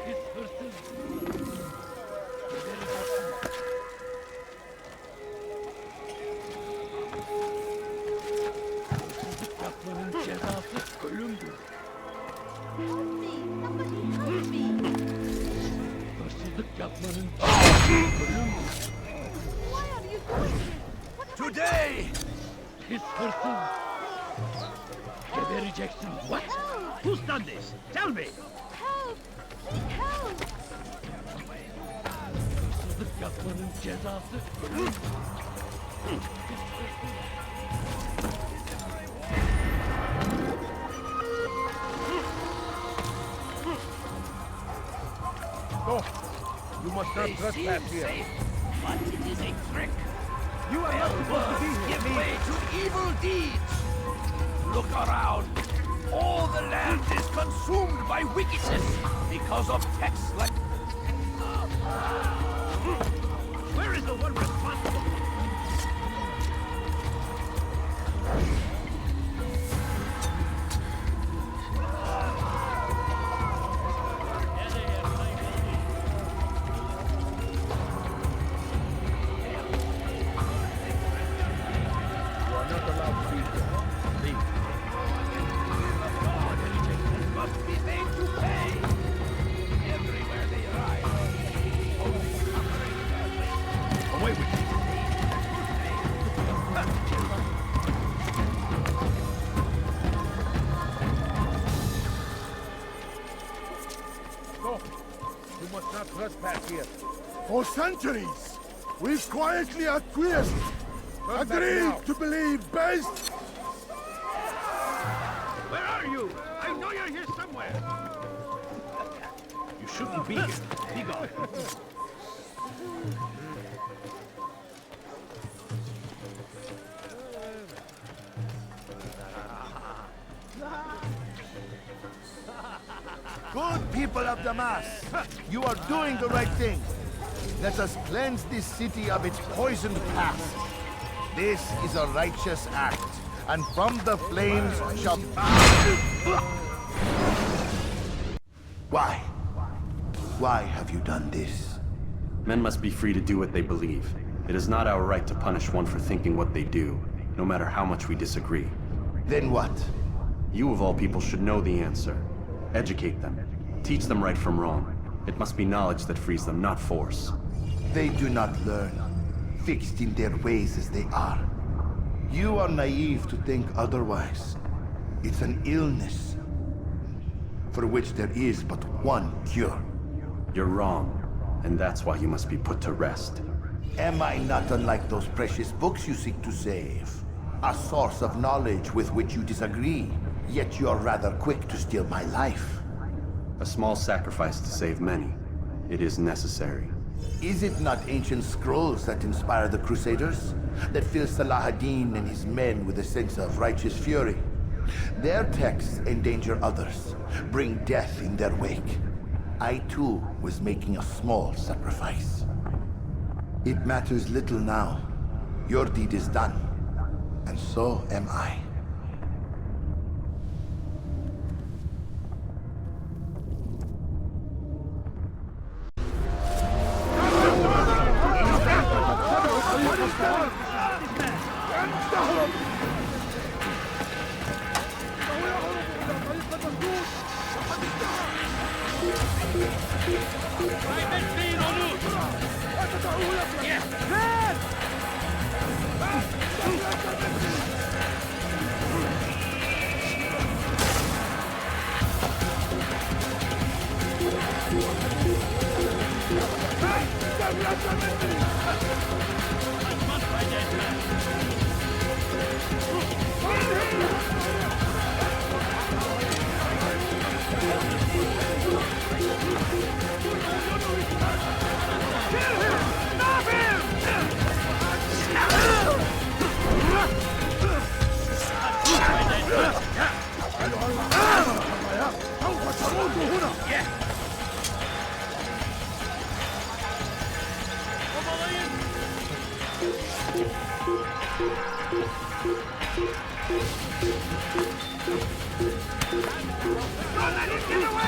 Pis hırsız. Hırsızlık yapmanın cezası ölümdür. Hırsızlık yapmanın cezası ölümdür. Today! Pis hırsız. Gebereceksin. What? Who's done this? Tell me. Help! Help! Hırsızlık yapmanın cezası ölümdür. No! You must not trespass here. But it is a trick. You are not supposed to be here. Give way to evil deeds. Look around. All the land is consumed by wickedness because of texts like... Where is the one responsible? You are not allowed to be here. Leave. must be made to pay. Everywhere they ride. Away with you. No! You must not trespass here. For centuries, we've quietly acquiesced, agreed to believe based... Where are you? I know you're here somewhere. You shouldn't be here. Be gone. Good people of Damas, you are doing the right thing. Let us cleanse this city of its poisoned past. This is a righteous act, and from the flames shall... Why? Why have you done this? Men must be free to do what they believe. It is not our right to punish one for thinking what they do, no matter how much we disagree. Then what? You of all people should know the answer. Educate them. Teach them right from wrong. It must be knowledge that frees them, not force. They do not learn, fixed in their ways as they are. You are naive to think otherwise. It's an illness, for which there is but one cure. You're wrong, and that's why you must be put to rest. Am I not unlike those precious books you seek to save? A source of knowledge with which you disagree, yet you are rather quick to steal my life. A small sacrifice to save many. It is necessary. Is it not ancient scrolls that inspire the Crusaders? That fill Salah ad-Din and his men with a sense of righteous fury? Their texts endanger others, bring death in their wake. I too was making a small sacrifice. It matters little now. Your deed is done, and so am I. Yeah. Don't let him get away!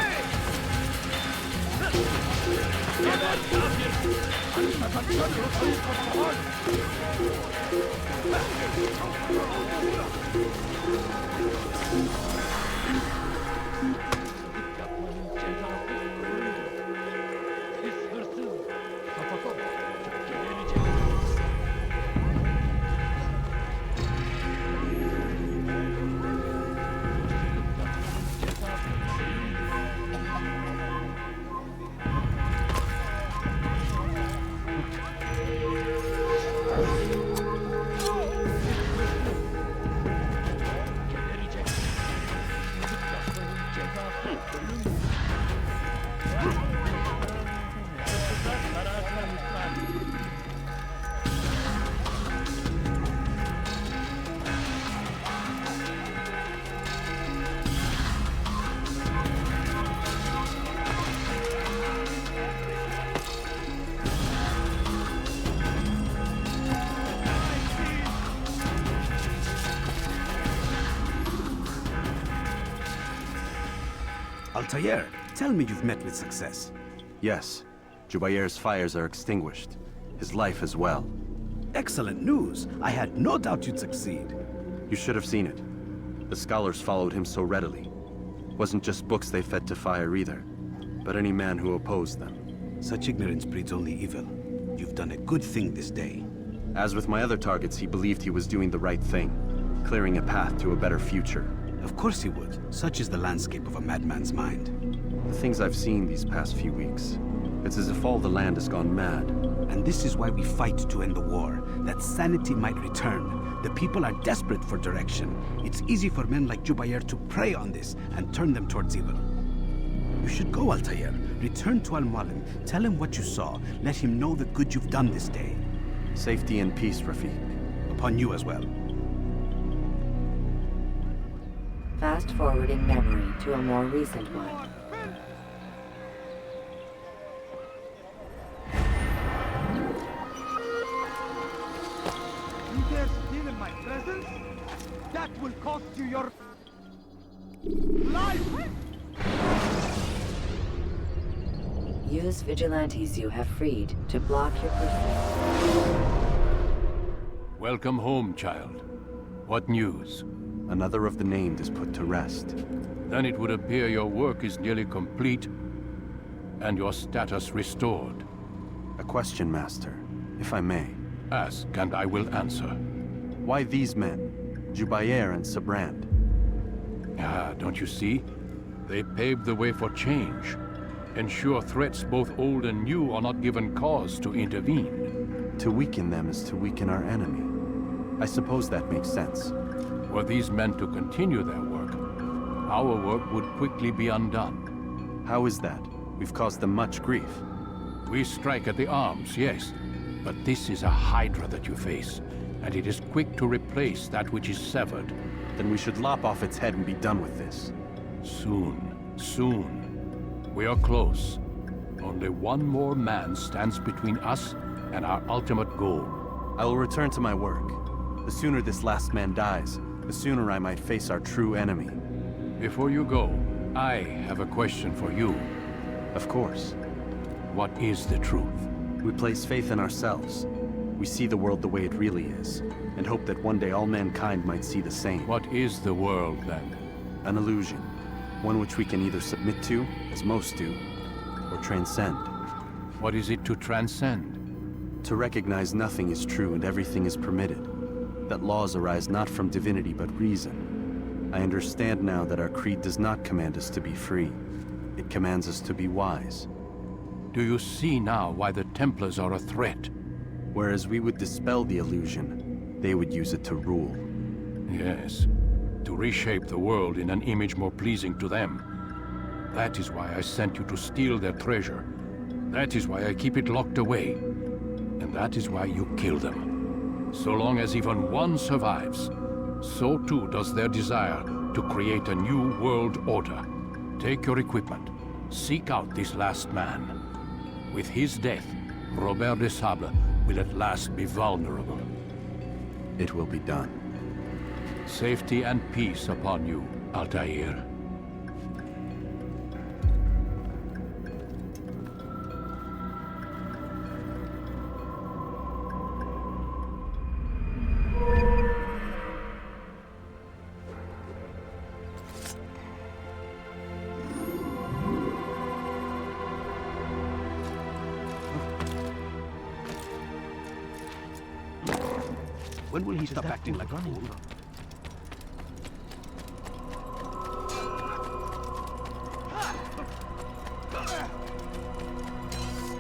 Altair, tell me you've met with success. Yes. Jubair's fires are extinguished. His life as well. Excellent news. I had no doubt you'd succeed. You should have seen it. The scholars followed him so readily. Wasn't just books they fed to fire either, but any man who opposed them. Such ignorance breeds only evil. You've done a good thing this day. As with my other targets, he believed he was doing the right thing, clearing a path to a better future. Of course he would. Such is the landscape of a madman's mind. The things I've seen these past few weeks, it's as if all the land has gone mad. And this is why we fight to end the war, that sanity might return. The people are desperate for direction. It's easy for men like Jubair to prey on this and turn them towards evil. You should go, Altair. Return to Al-Mualim. Tell him what you saw. Let him know the good you've done this day. Safety and peace, Rafiq. Upon you as well. Fast-forwarding memory to a more recent one. You dare steal in my presence? That will cost you your life! Use vigilantes you have freed to block your pursuit. Welcome home, child. What news? Another of the named is put to rest. Then it would appear your work is nearly complete, and your status restored. A question, Master, if I may. Ask, and I will answer. Why these men? Jubair and Sabrand? Ah, don't you see? They paved the way for change. Ensure threats both old and new are not given cause to intervene. To weaken them is to weaken our enemy. I suppose that makes sense. Were these men to continue their work, our work would quickly be undone. How is that? We've caused them much grief. We strike at the arms, yes, but this is a hydra that you face, and it is quick to replace that which is severed. Then we should lop off its head and be done with this. Soon, soon. We are close. Only one more man stands between us and our ultimate goal. I will return to my work. The sooner this last man dies, the sooner I might face our true enemy. Before you go, I have a question for you. Of course. What is the truth? We place faith in ourselves. We see the world the way it really is, and hope that one day all mankind might see the same. What is the world, then? An illusion. One which we can either submit to, as most do, or transcend. What is it to transcend? To recognize nothing is true and everything is permitted. That laws arise not from divinity but reason. I understand now that our creed does not command us to be free. It commands us to be wise. Do you see now why the Templars are a threat? Whereas we would dispel the illusion, they would use it to rule. Yes, to reshape the world in an image more pleasing to them. That is why I sent you to steal their treasure. That is why I keep it locked away. And that is why you kill them. So long as even one survives, so too does their desire to create a new world order. Take your equipment. Seek out this last man. With his death, Robert de Sable will at last be vulnerable. It will be done. Safety and peace upon you, Altair. When will he stop acting like a fool?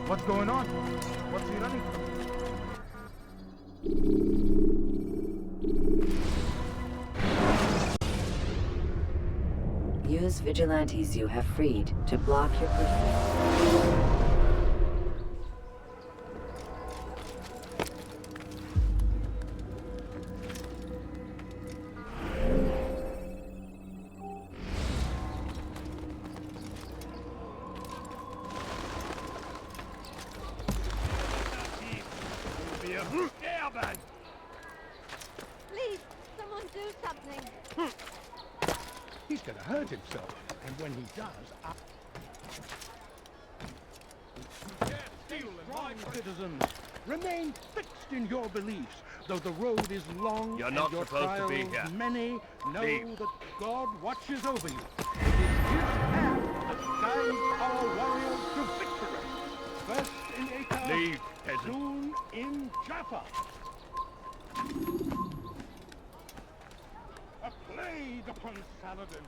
What's going on? What's he running from? Use vigilantes you have freed to block your pursuit. Please, someone do something. He's gonna hurt himself, and when he does, Strong citizens, remain fixed in your beliefs. Though the road is long You're and not your supposed to be trials here. many, know Leave. that God watches over you. It is His hand that guides our warriors to victory. First in Acre, Leave, peasant. soon in Jaffa. A plague upon Saladin.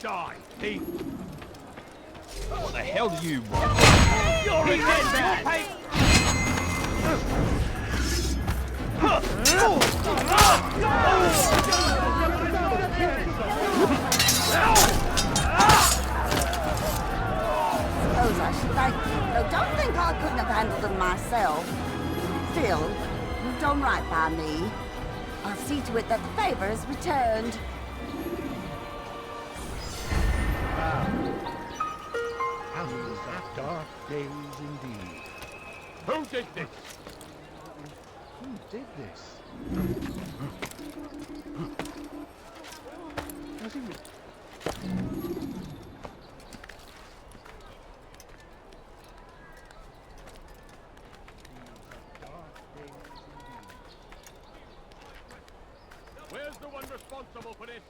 Die, thief! What the hell do you want? You're a dead man! Suppose I should thank you, though don't think I couldn't have handled them myself. Still, you've done right by me. I'll see to it that the favor is returned. Dark days indeed. Who did this? Who did this? Was he? Where's the one responsible for this?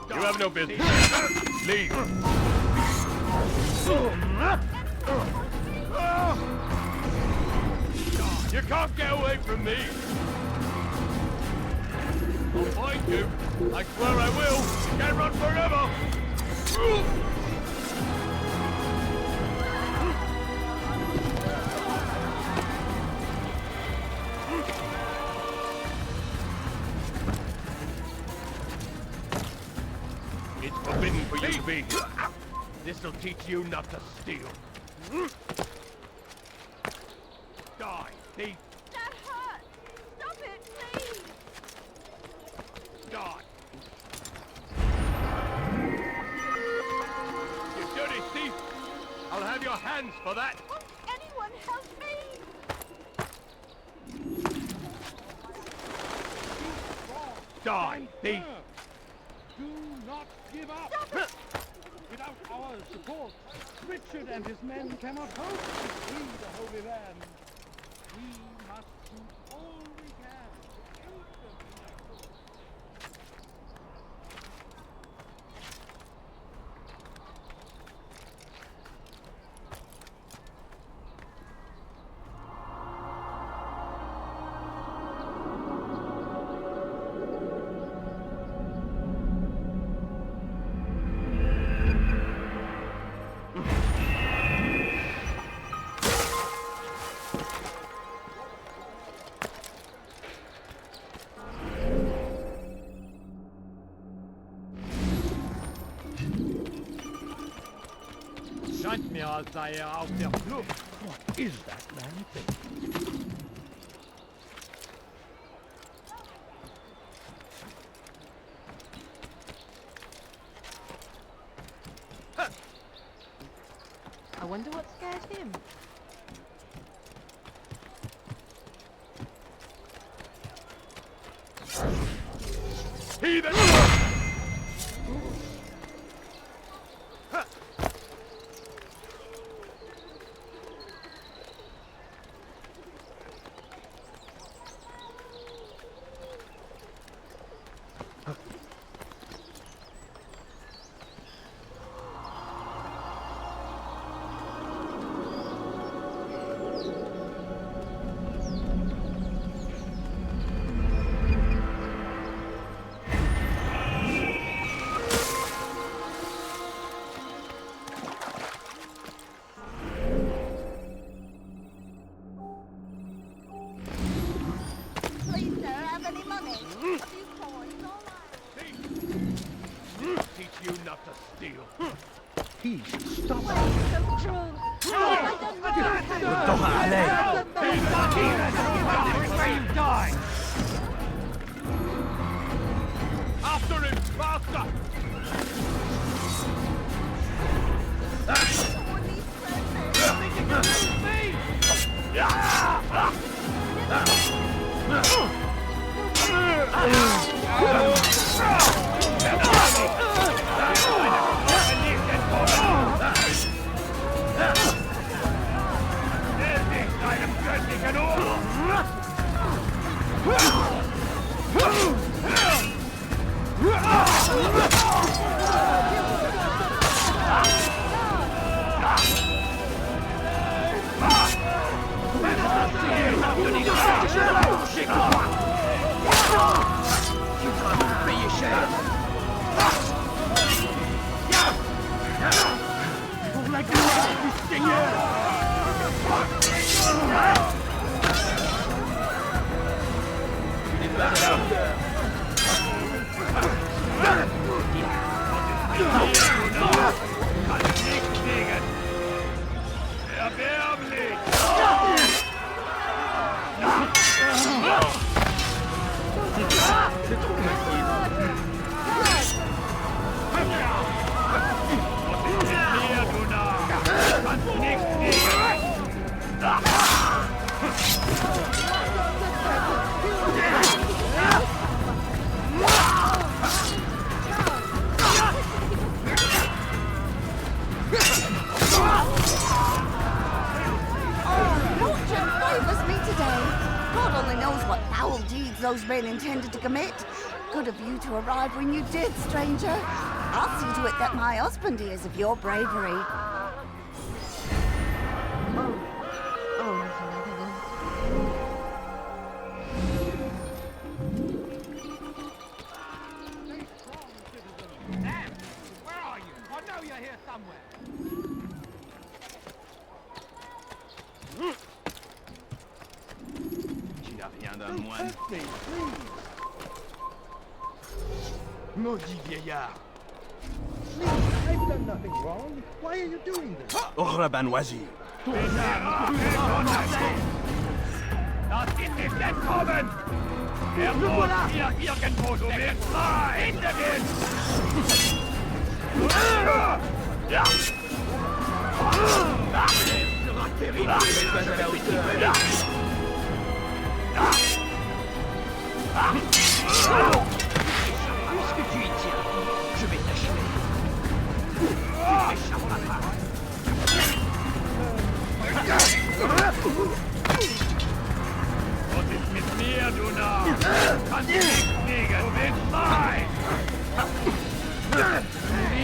You have no business. Leave. You can't get away from me. I'll find you. I swear I will. You can't run forever. It's forbidden for you to be here. This'll teach you not to steal. Die, thief! That hurts! Stop it, please! Die! You dirty thief! I'll have your hands for that! Won't anyone help me? Die, thief! Do not give up! Without our support, Richard and his men cannot hope to free the Holy Land. We must do all we can to aid them in their cause. scheint mir, als sei er auf der Flucht. What is that man thinking? I wonder what scared him. Heathen! Please, sir, have any money? A few coins, all right. Teach you not to steal. He should stop. So cruel. Don't die! After him, faster! God only knows what foul deeds those men intended to commit. Good of you to arrive when you did, stranger. I'll see to it that my husband hears of your bravery. Where are you? I know you're here somewhere. Tu n'as rien d'un moine. Maudit vieillard! I've done nothing wrong. Why are you doing this? Ohraban Wazir. Das ist nicht entkommen! Er muss hier irgendwo stecken! Hinter mir! Ja! Sera terrible, mais pas à la hauteur! Puisque tu y tiens, je vais t'achever. Méchant lapin. Was ist mit mir, du Narr? Kannst du nicht fliegen? Du bist mein!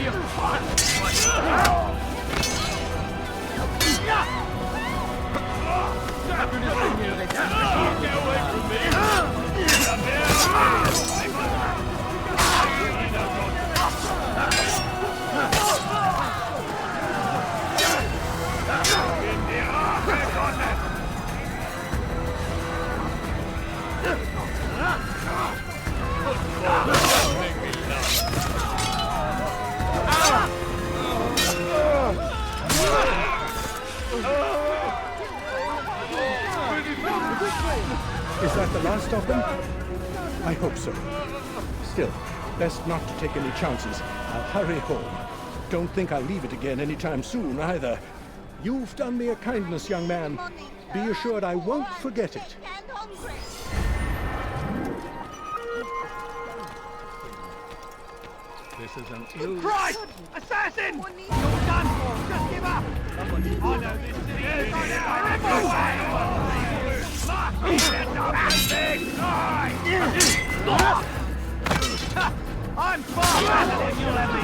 Wir fahren! Get away from me! Is that the last of them? I hope so. Still, best not to take any chances. I'll hurry home. Don't think I'll leave it again anytime soon, either. You've done me a kindness, young man. Be assured I won't forget it. This is an ill... Christ! Assassin! You're done for! Just give up! I know this city inside out! I'm far better than you'll ever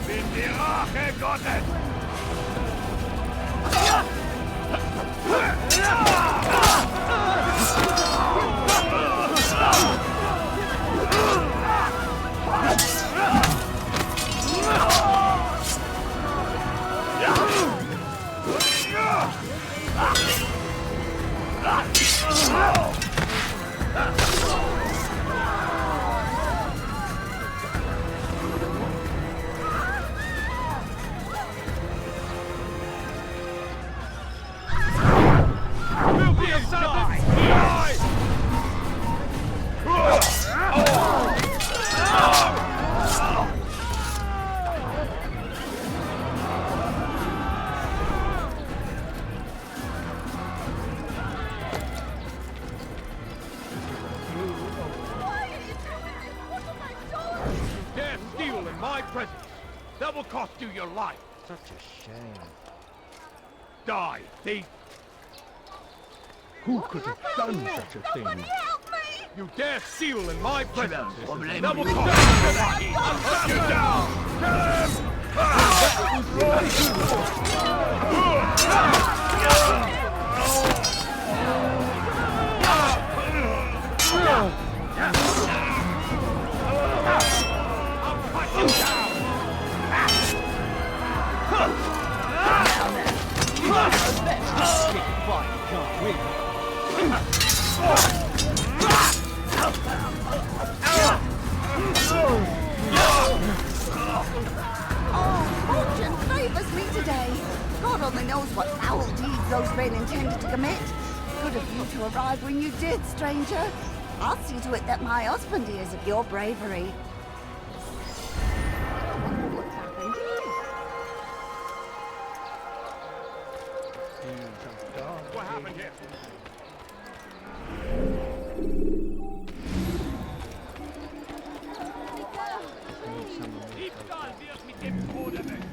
Bin die Rache Gottes! That will cost you your life. Such a shame. Die, thief! Who could have done such a thing? You dare steal in my presence! That will cost you your life! I'll shut you down! Fortune favors me today. God only knows what foul deeds those men intended to commit. Good of you to arrive when you did, stranger. I'll see to it that my husband hears of your bravery. What's happened here? What happened here? Diebstahl wird mit dem Tode weg!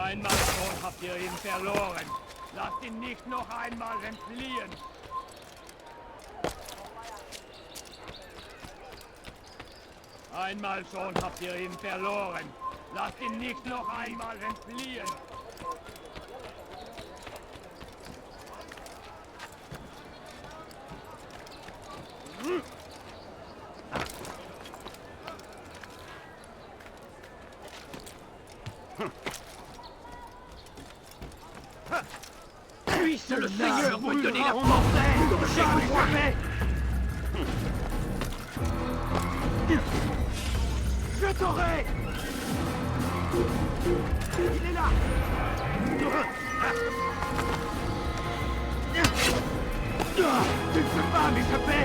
Einmal schon habt ihr ihn verloren. Lasst ihn nicht noch einmal entfliehen. Einmal schon habt ihr ihn verloren. Lasst ihn nicht noch einmal entfliehen. Puisse le Seigneur vous donner la mortelle! J'ai coupé! Je t'aurai! Il est là! Tu ne peux pas m'échapper!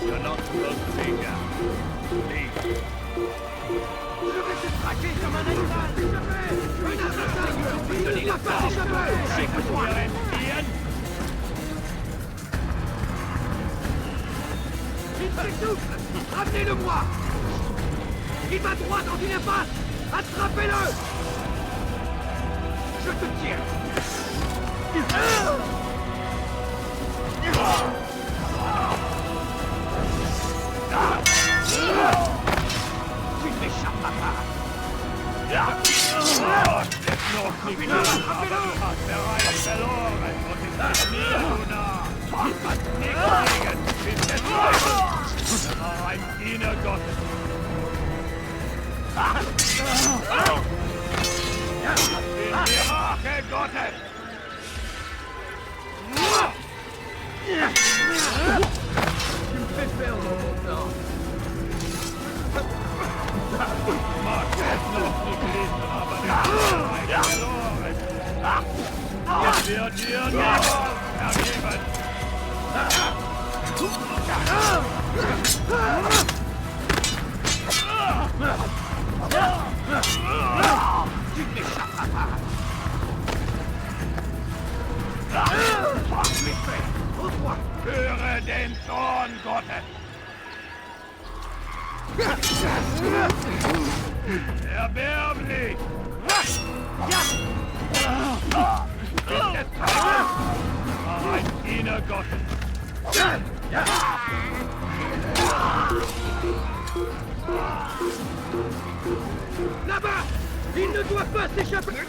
You're not close to me now. Leave. Je vais te traquer comme un animal! Échappez! Un assassin! Il ne va pas échapper! J'ai besoin d'Ian! Il s'essouffle! Ramenez-le-moi! Il va droit dans une impasse! Attrapez-le! Je te tiens! Höre den Zorn Gottes! Erbärmlich! Ein Diener Gottes! Là-bas! Il ne doit pas s'échapper!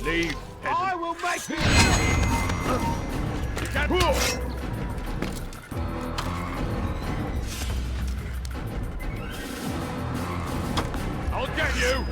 Leave, I will make you! You can't move! I'll get you!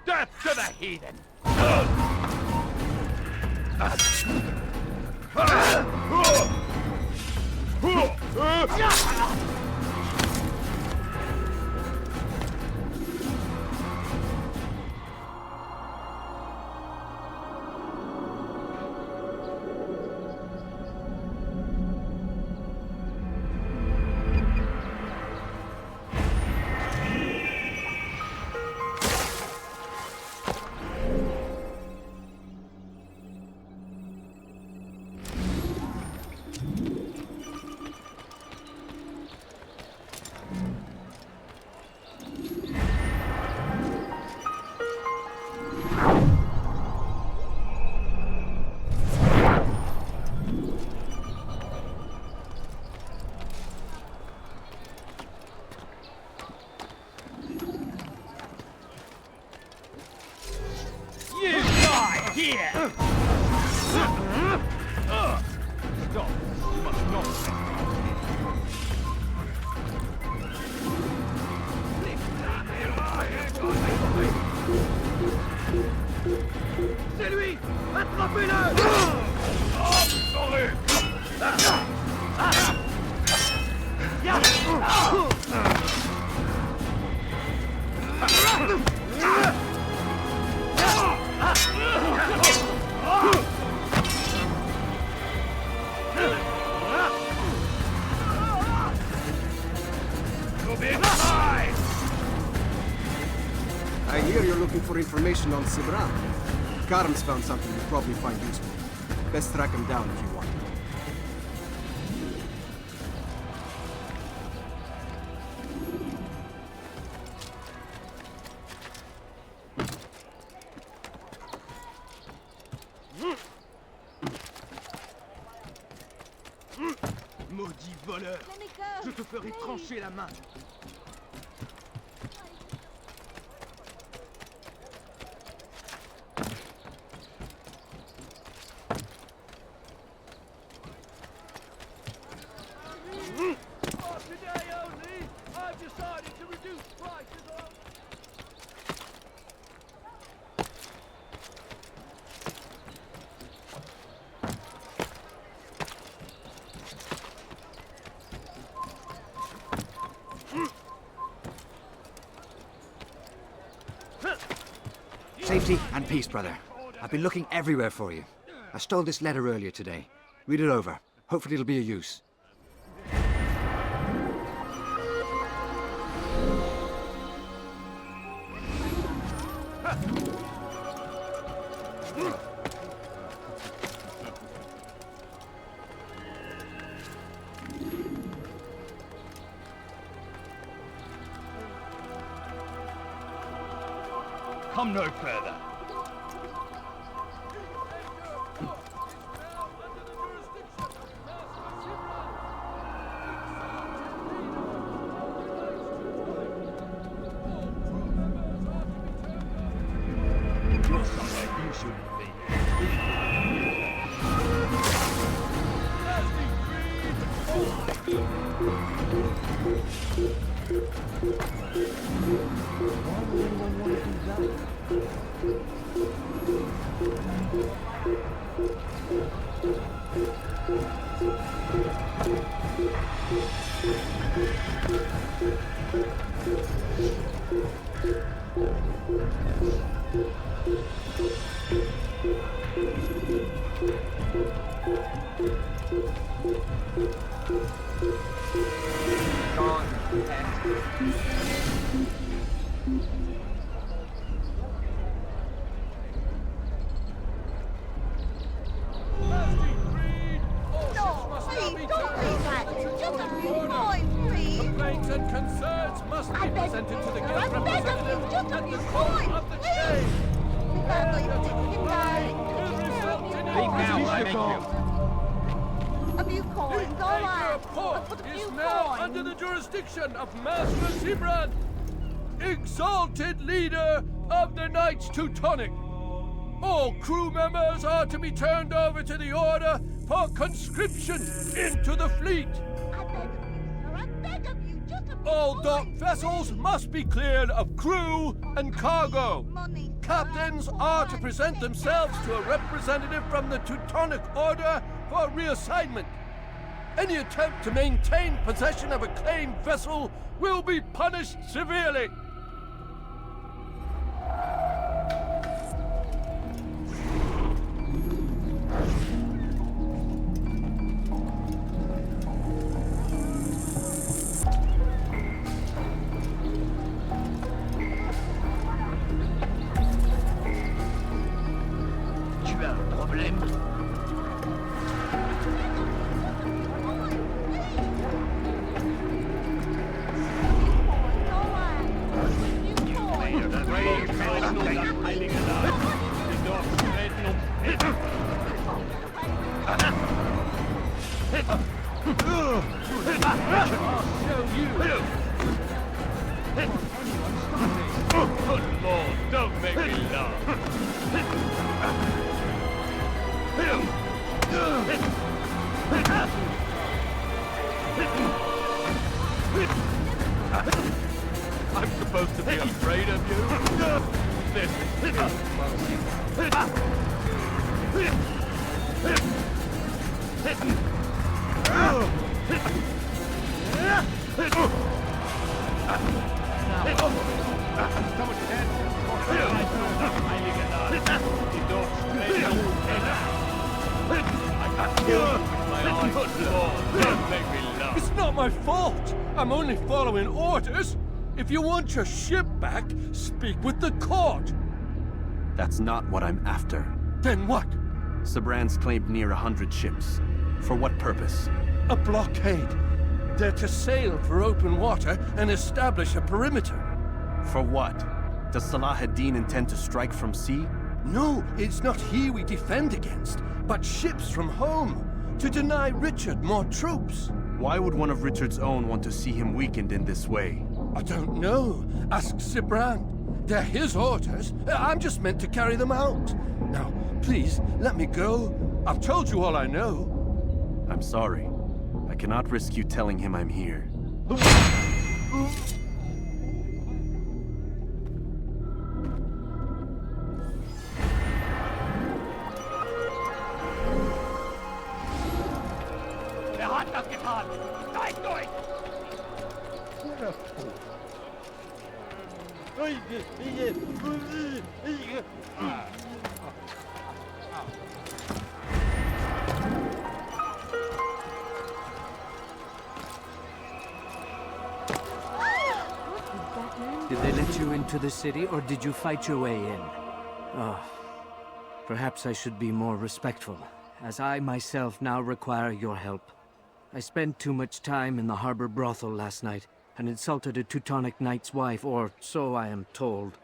Death to the heathen! Here! Stop. You must not C'est lui! Attrapez-le! I hear you're looking for information on Sibran. Karam's found something you'll probably find useful. Best track him down if you want. voleur! Je te ferai trancher la main! Today only, I've decided to reduce prices on... Safety and peace, brother. I've been looking everywhere for you. I stole this letter earlier today. Read it over. Hopefully it'll be of use. Come no further. You're somewhere you shouldn't be. Complaints and concerns must be presented to the guild representative at the top of the chain. Speak now, I beg you. A few coins, all right. Port is now under the jurisdiction of Master Sibran, exalted leader of the Knights Teutonic. All crew members are to be turned over to the Order for conscription into the fleet. All docked vessels must be cleared of crew and cargo. Captains are to present themselves to a representative from the Teutonic Order for reassignment. Any attempt to maintain possession of a claimed vessel will be punished severely. I'm supposed to be afraid of you? This is It's not my fault. I'm only following orders. If you want your ship back, speak with the court. That's not what I'm after. Then what? Sabran's claimed near 100 ships. For what purpose? A blockade. They're to sail for open water and establish a perimeter. For what? Does Salah ad-Din intend to strike from sea? No, it's not he we defend against, but ships from home, to deny Richard more troops. Why would one of Richard's own want to see him weakened in this way? I don't know. Ask Sibran. They're his orders. I'm just meant to carry them out. Now, please, let me go. I've told you all I know. I'm sorry. I cannot risk you telling him I'm here. Wer hat das getan? Zeigt euch! Did they let you into the city, or did you fight your way in? Oh, perhaps I should be more respectful, as I myself now require your help. I spent too much time in the harbor brothel last night, and insulted a Teutonic knight's wife, or so I am told.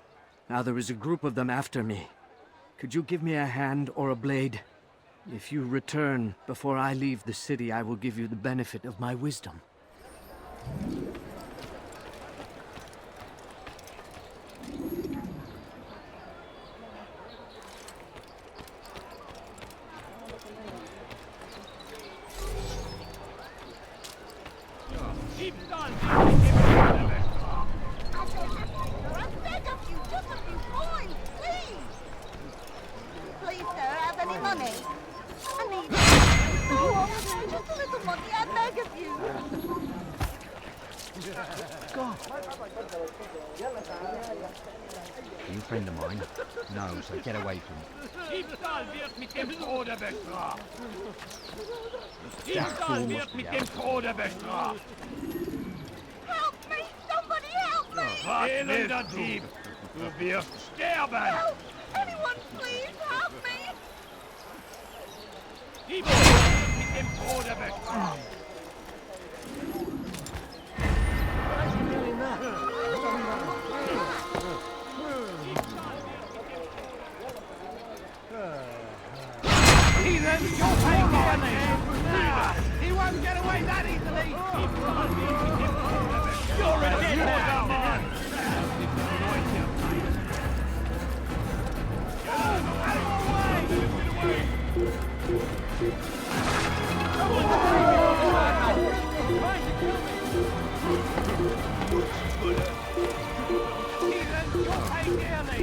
Now there is a group of them after me. Could you give me a hand or a blade? If you return before I leave the city, I will give you the benefit of my wisdom. Please, sir, have any money? I need just a little money, I beg of you. Are you a friend of mine? No, so get away from me. Diebstahl wird mit dem Tode bestraft! Diebstahl wird mit dem Tode bestraft! Help me! Somebody help me! Elender Dieb! Du wirst sterben! Help! Anyone, please help me! Diebstahl wird mit dem Tode bestraft! Why is he doing that? Heathens, you're paying for me! He won't get away that easily! You're a dead man! Heathens, you're paying dearly!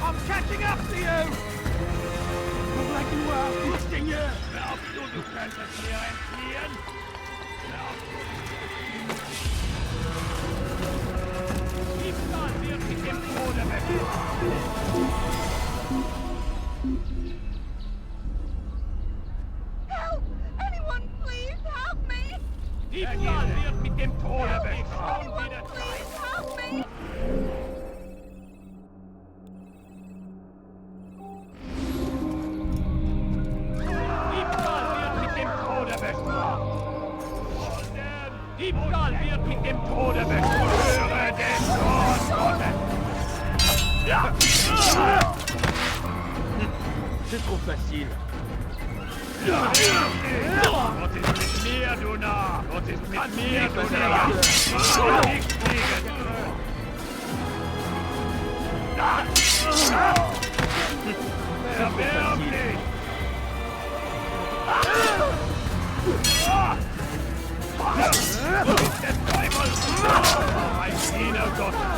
I'm catching up to you! Guck like du warst, Dinge! Glaubst du kannst es mir entfliehen? Diebstahl wird mit dem Tode Help! Anyone, please help me! Diebstahl wird mit dem Tode bestraft! Anyone, please help me! Diebstahl wird mit dem Tode bestraft! Höre den Tod Gottes! Ja! C'est trop facile. Gott ist mit mir, du Narr! Gott ist mit mir, du Narr! Nichts fliegen! Erwerb dich! Der Teufel! Ein Diener Gottes!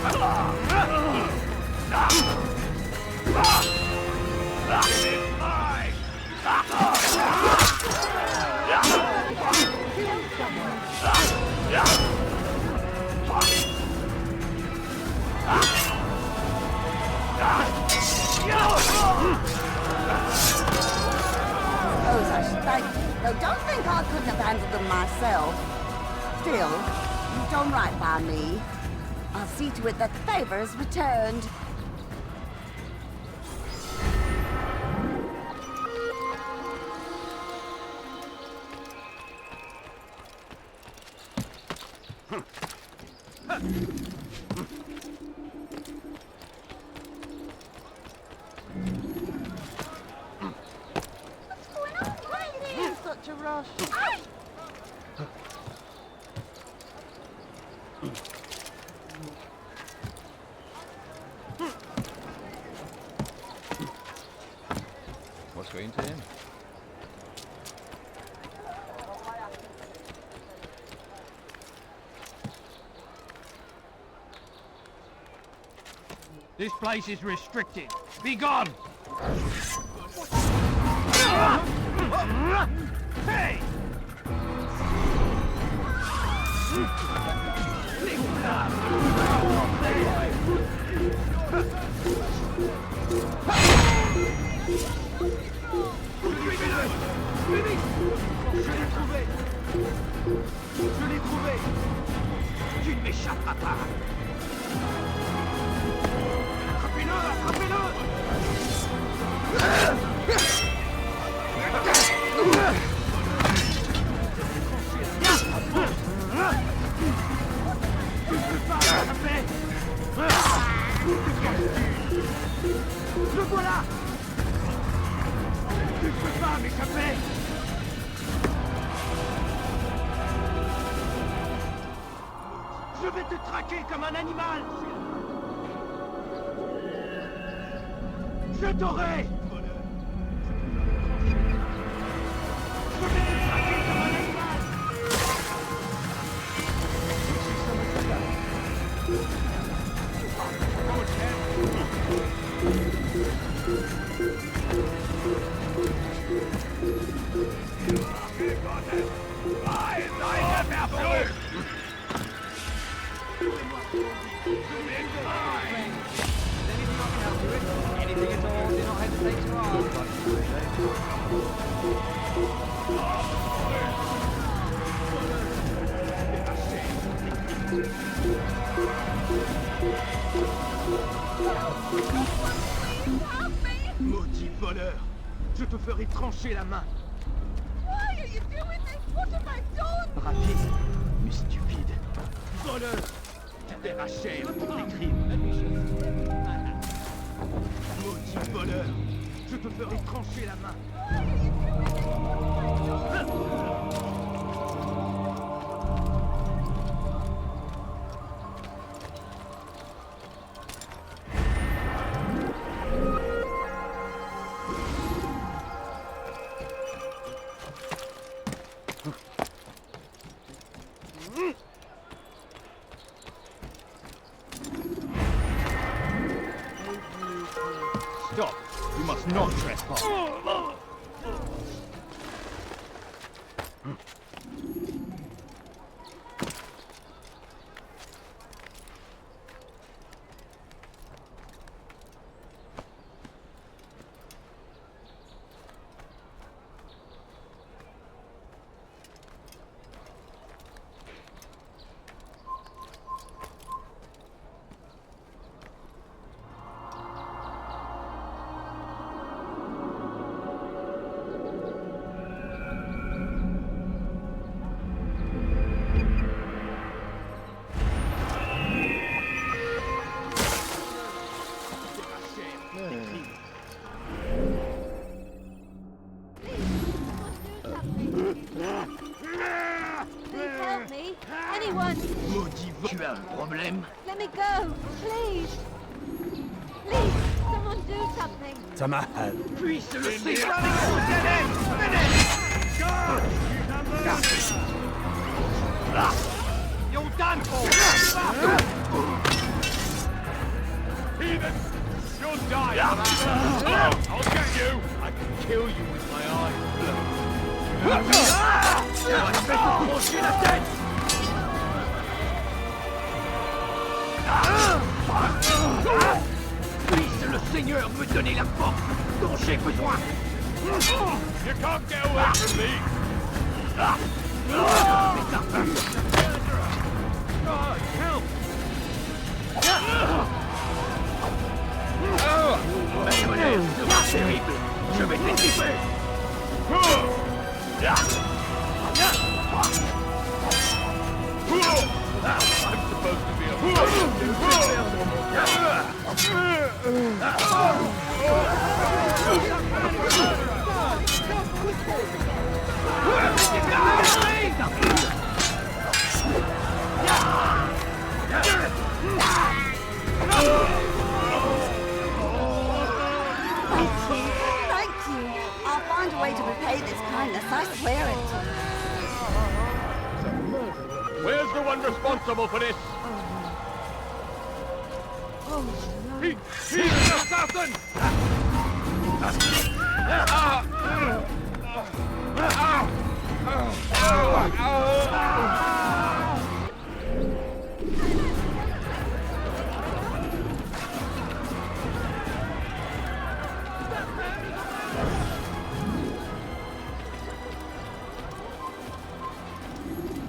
Suppose I should thank you. Though don't think I couldn't have handled them myself. Still, you've done right by me. I'll see to it that the favor is returned. Such a rush. What's going to him? This place is restricted. Be gone! Hey! Je l'ai trouvé! Tu ne m'échapperas pas! Attrapez-le! Attrapez-le! Tu ne peux pas m'échapper! Le voilà! Tu ne peux pas m'échapper! Je vais te traquer comme un animal! Je t'aurai! Je vais te traquer comme un animal! Anything at all, do not hesitate to ask. Maudit voleur! Je te ferai trancher la main! Why are you doing this? What have I done? Rapide, mais stupide! Voleur! Tu paieras cher pour tes crimes! Maudit voleur! Je te ferai trancher la main! Stop! You must not trespass. Help me! Anyone! Maudit voleur! Tu as un problème? Let me go! Please! Please! Someone do something! Tamahal. Puisse le ciel! You're done for! Puisse le Seigneur me donner la force dont j'ai besoin. You can't get away from me. Help! C'est terrible. Je vais t'étriper. I'm supposed to be a Thank you. I'll find a way to repay this kindness, I swear it. Where's the one responsible for this? He's an assassin!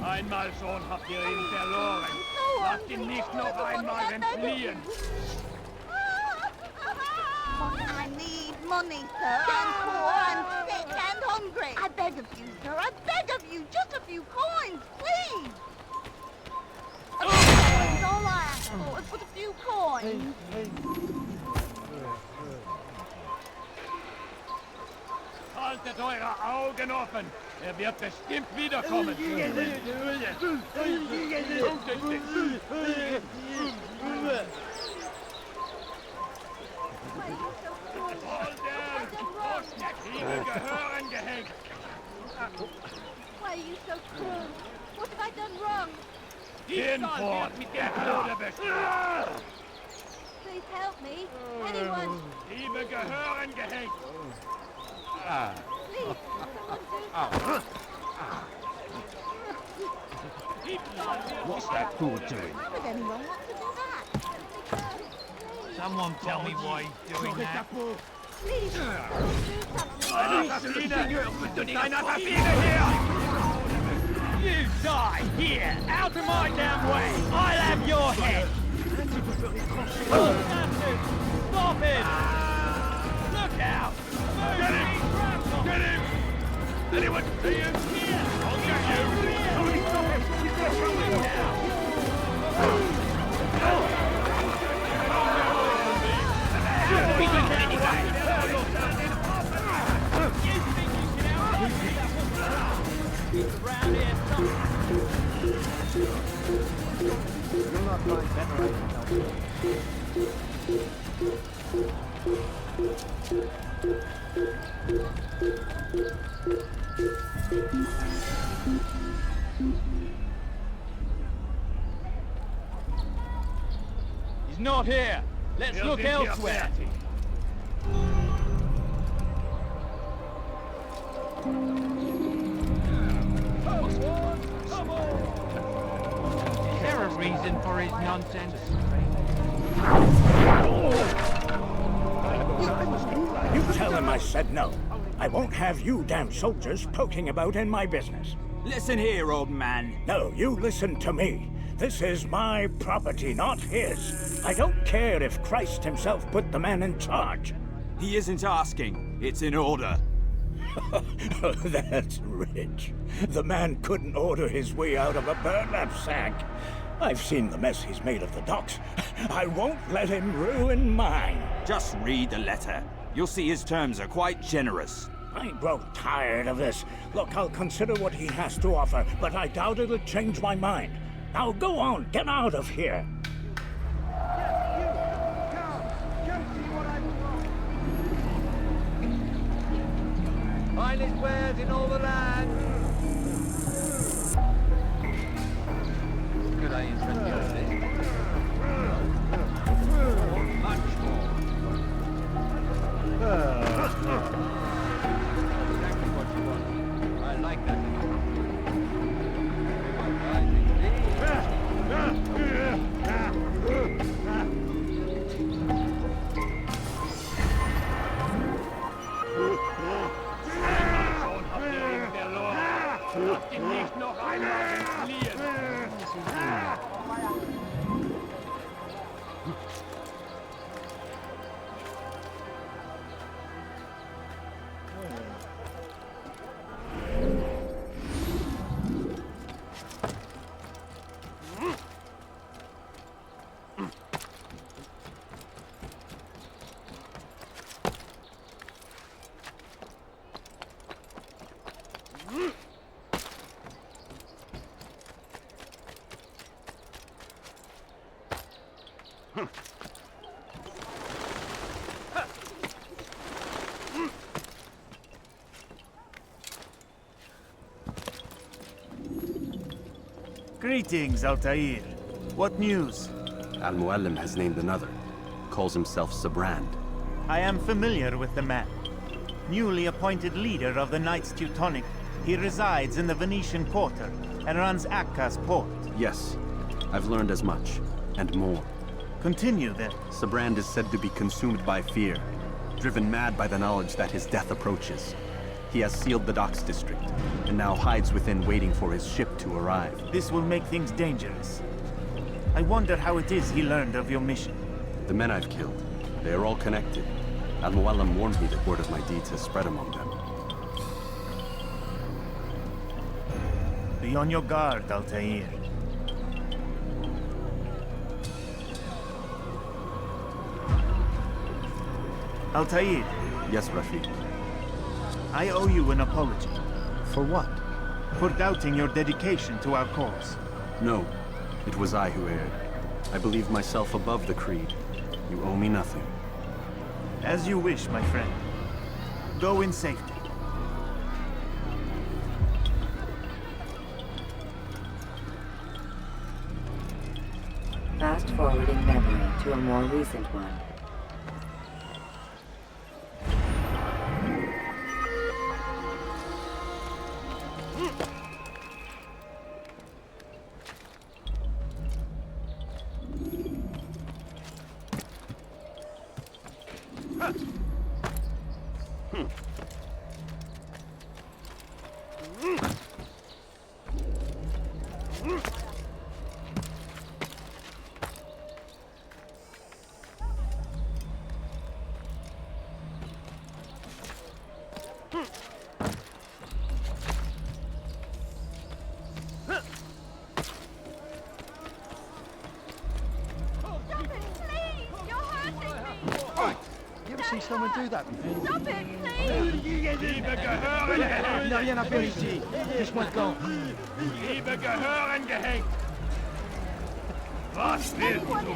Einmal schon habt ihr ihn verloren. Lasst ihn nicht noch einmal entfliehen. I need money, sir. I'm poor, I'm sick and hungry. I beg of you, sir. I beg of you. Just a few coins, please. A few coins, all I ask for is but a few coins. Haltet eure Augen offen. Wird bestimmt wiederkommen. Gehören gehängt. Why are you so cruel? What have I done wrong? Hinfort mit der Blutebüsch. Please help me. Anyone. Diebe gehören gehängt. Please, someone do. What's that fool doing? Why would anyone want to do that? Someone tell me why he's doing that. Please, do something. Ein Assassine hier! You die here, out of my damn way! I'll have your head! Stop him! Look out! Get him! Get him! Anyone see him? I'll get you! You'll not find better I can help you. He's not here. Let's look elsewhere. Is there a reason for his nonsense? You tell him I said no. I won't have you damn soldiers poking about in my business. Listen here, old man. No, you listen to me. This is my property, not his. I don't care if Christ himself put the man in charge. He isn't asking. It's in order. That's rich. The man couldn't order his way out of a burlap sack. I've seen the mess he's made of the docks. I won't let him ruin mine. Just read the letter. You'll see his terms are quite generous. I grow tired of this. Look, I'll consider what he has to offer, but I doubt it'll change my mind. Now go on, get out of here. Finest wares in all the land. Could I interest you in this? Much more. Exactly what you want. I like Greetings, Altair. What news? Al-Mualim has named another. Calls himself Sibrand. I am familiar with the man. Newly appointed leader of the Knights Teutonic, he resides in the Venetian Quarter and runs Akka's port. Yes, I've learned as much, and more. Continue then. Sibrand is said to be consumed by fear, driven mad by the knowledge that his death approaches. He has sealed the docks district, and now hides within waiting for his ship to arrive. This will make things dangerous. I wonder how it is he learned of your mission. The men I've killed, they are all connected. Al-Mualim warned me that word of my deeds has spread among them. Be on your guard, Altair. Altair. Yes, Rafiq. I owe you an apology. For what? For doubting your dedication to our cause. No, it was I who erred. I believed myself above the creed. You owe me nothing. As you wish, my friend. Go in safety. Fast-forwarding memory to a more recent one. See someone do that before? Stop it, please! Na rien à faire ici. Laisse-moi de camp. Liebe Gehören gehängt! Was willst du?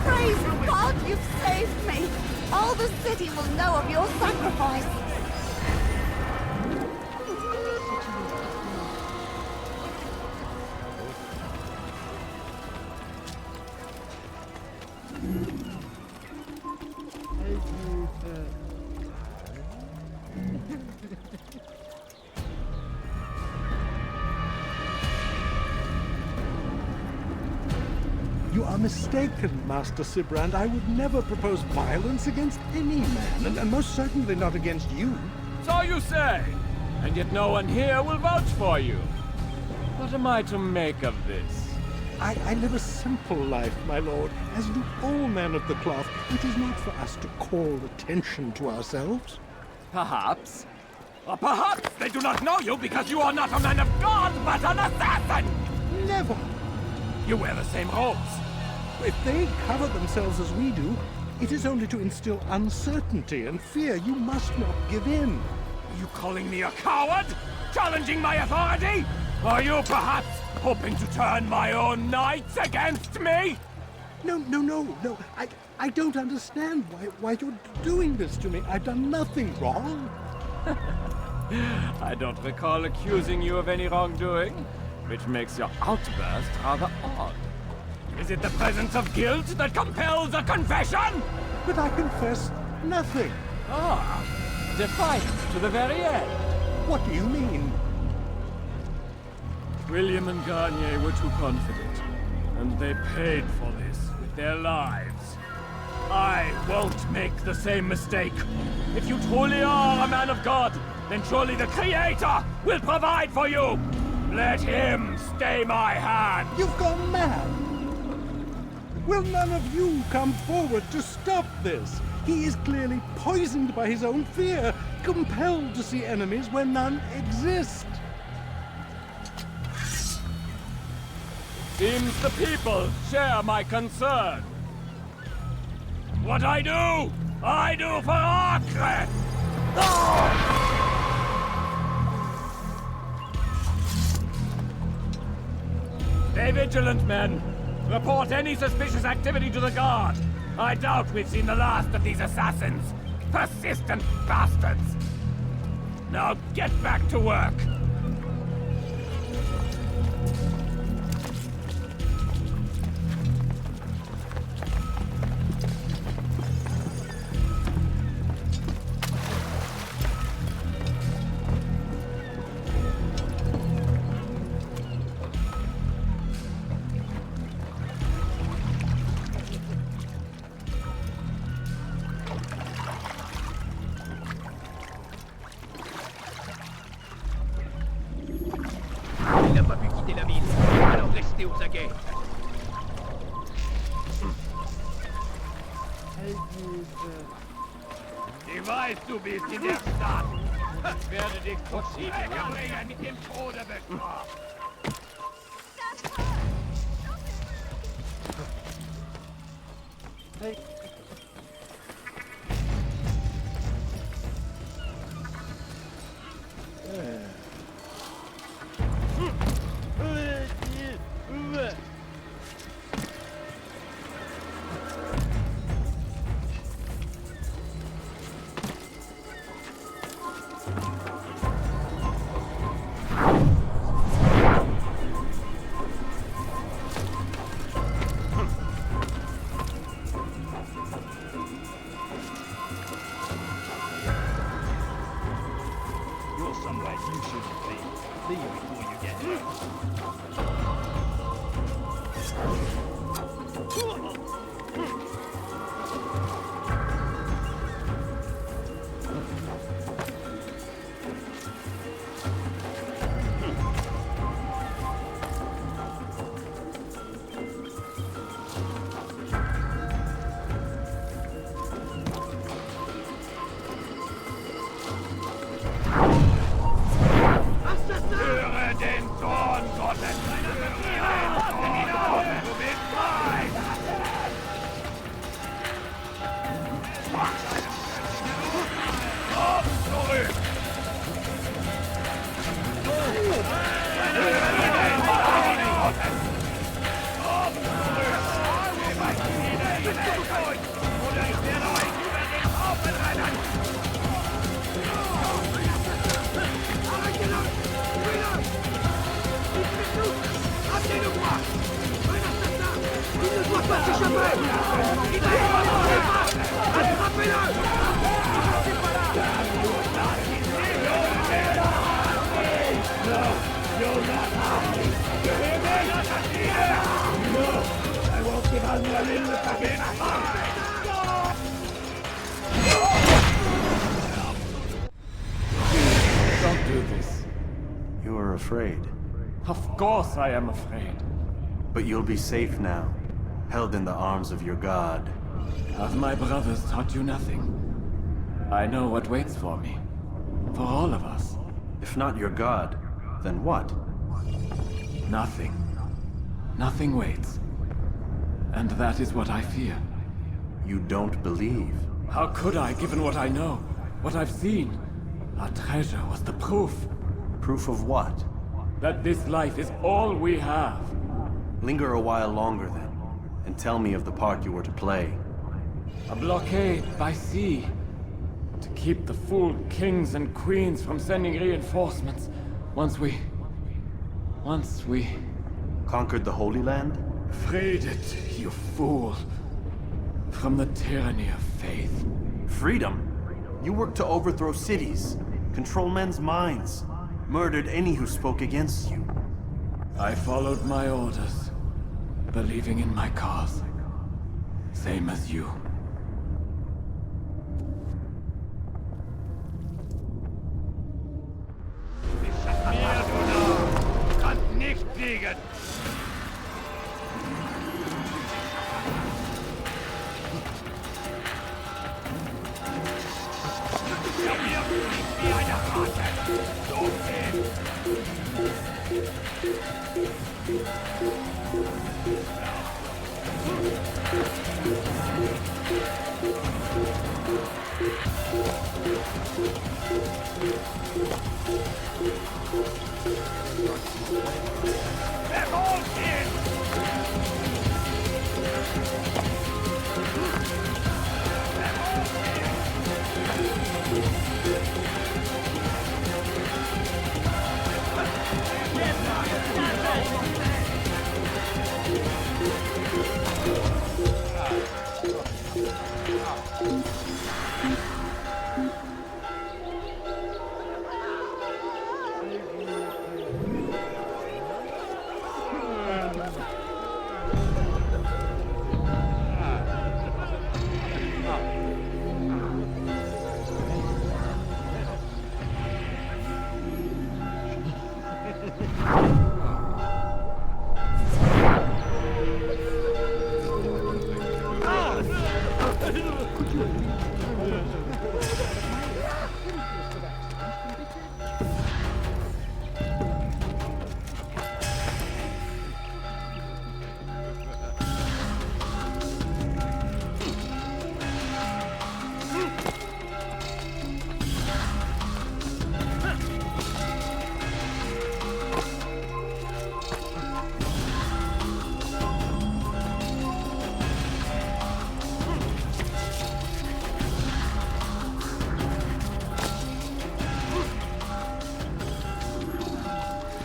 Praise God, you've saved me! All the city will know of your sacrifice! You are mistaken, Master Sibrand. I would never propose violence against any man, and most certainly not against you. So you say, and yet no one here will vouch for you. What am I to make of this? I live a simple life, my lord, as do all men of the cloth. It is not for us to call attention to ourselves. Perhaps. Or perhaps they do not know you because you are not a man of God, but an assassin! Never! You wear the same robes. If they cover themselves as we do, it is only to instill uncertainty and fear. You must not give in. Are you calling me a coward? Challenging my authority? Are you perhaps hoping to turn my own knights against me? No. I don't understand why you're doing this to me. I've done nothing wrong. I don't recall accusing you of any wrongdoing, which makes your outburst rather odd. Is it the presence of guilt that compels a confession? But I confess nothing. Ah, defiant to the very end. What do you mean? William and Garnier were too confident, and they paid for this with their lives. I won't make the same mistake. If you truly are a man of God, then surely the Creator will provide for you! Let him stay my hand! You've gone mad! Will none of you come forward to stop this? He is clearly poisoned by his own fear, compelled to see enemies where none exist. Seems the people share my concern. What I do for Acre! Stay vigilant, men. Report any suspicious activity to the guard. I doubt we've seen the last of these assassins. Persistent bastards. Now get back to work. Ich weiß, du bist in der Stadt. Ich werde dich zu Schwiegerbringer mit dem Tode bestrafen. Hey. Don't do this. You are afraid. Of course I am afraid. But you'll be safe now, held in the arms of your god. Have my brothers taught you nothing? I know what waits for me. For all of us. If not your god, then what? Nothing. Nothing waits. And that is what I fear. You don't believe? How could I, given what I know? What I've seen? Our treasure was the proof. Proof of what? That this life is all we have. Linger a while longer then, and tell me of the part you were to play. A blockade by sea. To keep the fool kings and queens from sending reinforcements. Once we... Conquered the Holy Land? Freed it, you fool. From the tyranny of faith. Freedom? You worked to overthrow cities, control men's minds, murdered any who spoke against you. I followed my orders, believing in my cause. Same as you.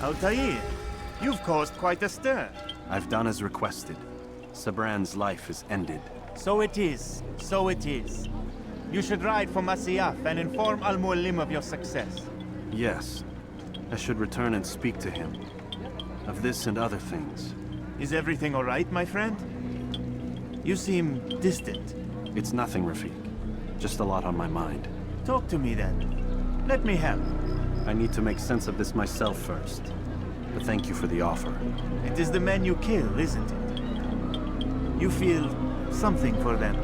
Altair, you've caused quite a stir. I've done as requested. Sabran's life is ended. So it is. So it is. You should ride for Masyaf and inform Al-Mualim of your success. Yes. I should return and speak to him. Of this and other things. Is everything all right, my friend? You seem distant. It's nothing, Rafik. Just a lot on my mind. Talk to me then. Let me help. I need to make sense of this myself first. But thank you for the offer. It is the men you kill, isn't it? You feel something for them.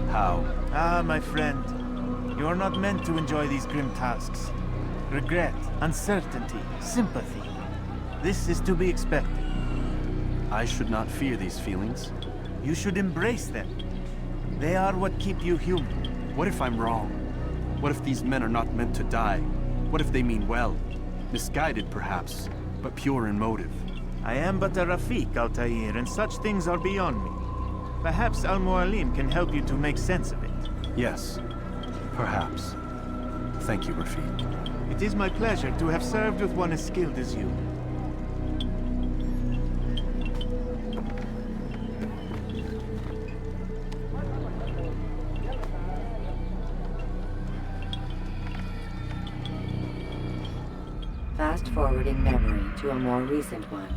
How? Ah, my friend. You are not meant to enjoy these grim tasks. Regret, uncertainty, sympathy. This is to be expected. I should not fear these feelings. You should embrace them. They are what keep you human. What if I'm wrong? What if these men are not meant to die? What if they mean well? Misguided, perhaps, but pure in motive. I am but a Rafik, Altair, and such things are beyond me. Perhaps Al-Mualim can help you to make sense of it. Yes, perhaps. Thank you, Rafik. It is my pleasure to have served with one as skilled as you. Fast-forwarding memory to a more recent one.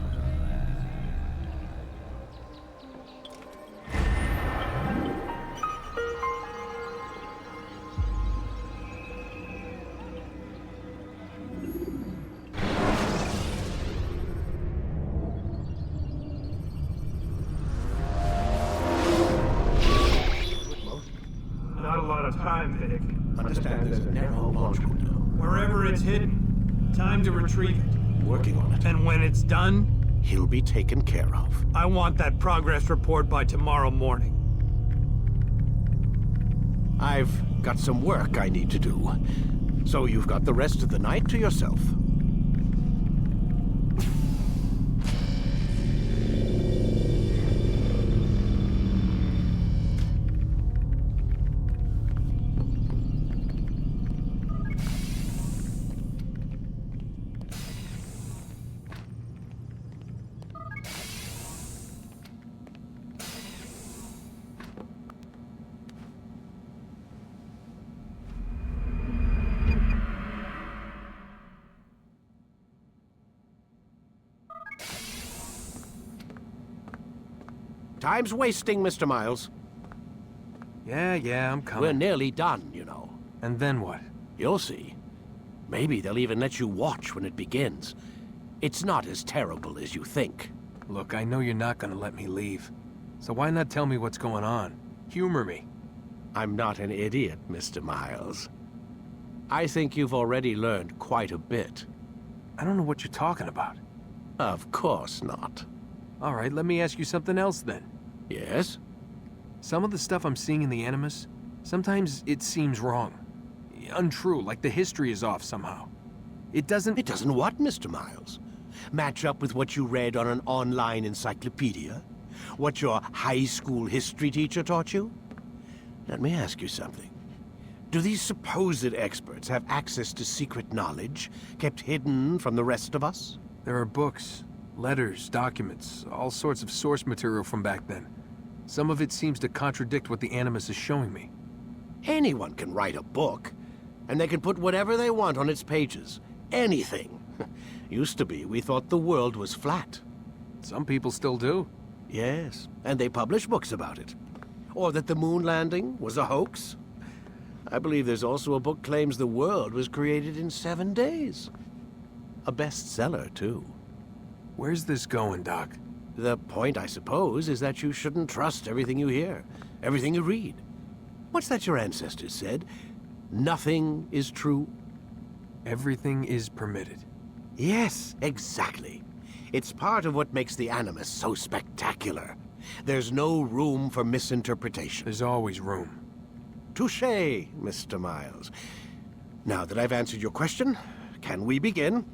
Not a lot of time, Vic. Understand there's a narrow launch window. Wherever it's hidden, time to retrieve it. Working on it. And when it's done, He'll be taken care of. I want that progress report by tomorrow morning. I've got some work I need to do. So you've got the rest of the night to yourself. Time's wasting, Mr. Miles. Yeah, I'm coming. We're nearly done, you know. And then what? You'll see. Maybe they'll even let you watch when it begins. It's not as terrible as you think. Look, I know you're not gonna let me leave. So why not tell me what's going on? Humor me. I'm not an idiot, Mr. Miles. I think you've already learned quite a bit. I don't know what you're talking about. Of course not. All right, let me ask you something else then. Yes? Some of the stuff I'm seeing in the Animus, sometimes it seems wrong. Untrue, like the history is off somehow. It doesn't... It doesn't what, Mr. Miles? Match up with what you read on an online encyclopedia? What your high school history teacher taught you? Let me ask you something. Do these supposed experts have access to secret knowledge kept hidden from the rest of us? There are books, letters, documents, all sorts of source material from back then. Some of it seems to contradict what the Animus is showing me. Anyone can write a book, and they can put whatever they want on its pages. Anything. Used to be, we thought the world was flat. Some people still do. Yes, and they publish books about it. Or that the moon landing was a hoax. I believe there's also a book claims the world was created in 7 days. A bestseller, too. Where's this going, Doc? The point, I suppose, is that you shouldn't trust everything you hear, everything you read. What's that your ancestors said? Nothing is true? Everything is permitted. Yes, exactly. It's part of what makes the Animus so spectacular. There's no room for misinterpretation. There's always room. Touché, Mr. Miles. Now that I've answered your question, can we begin?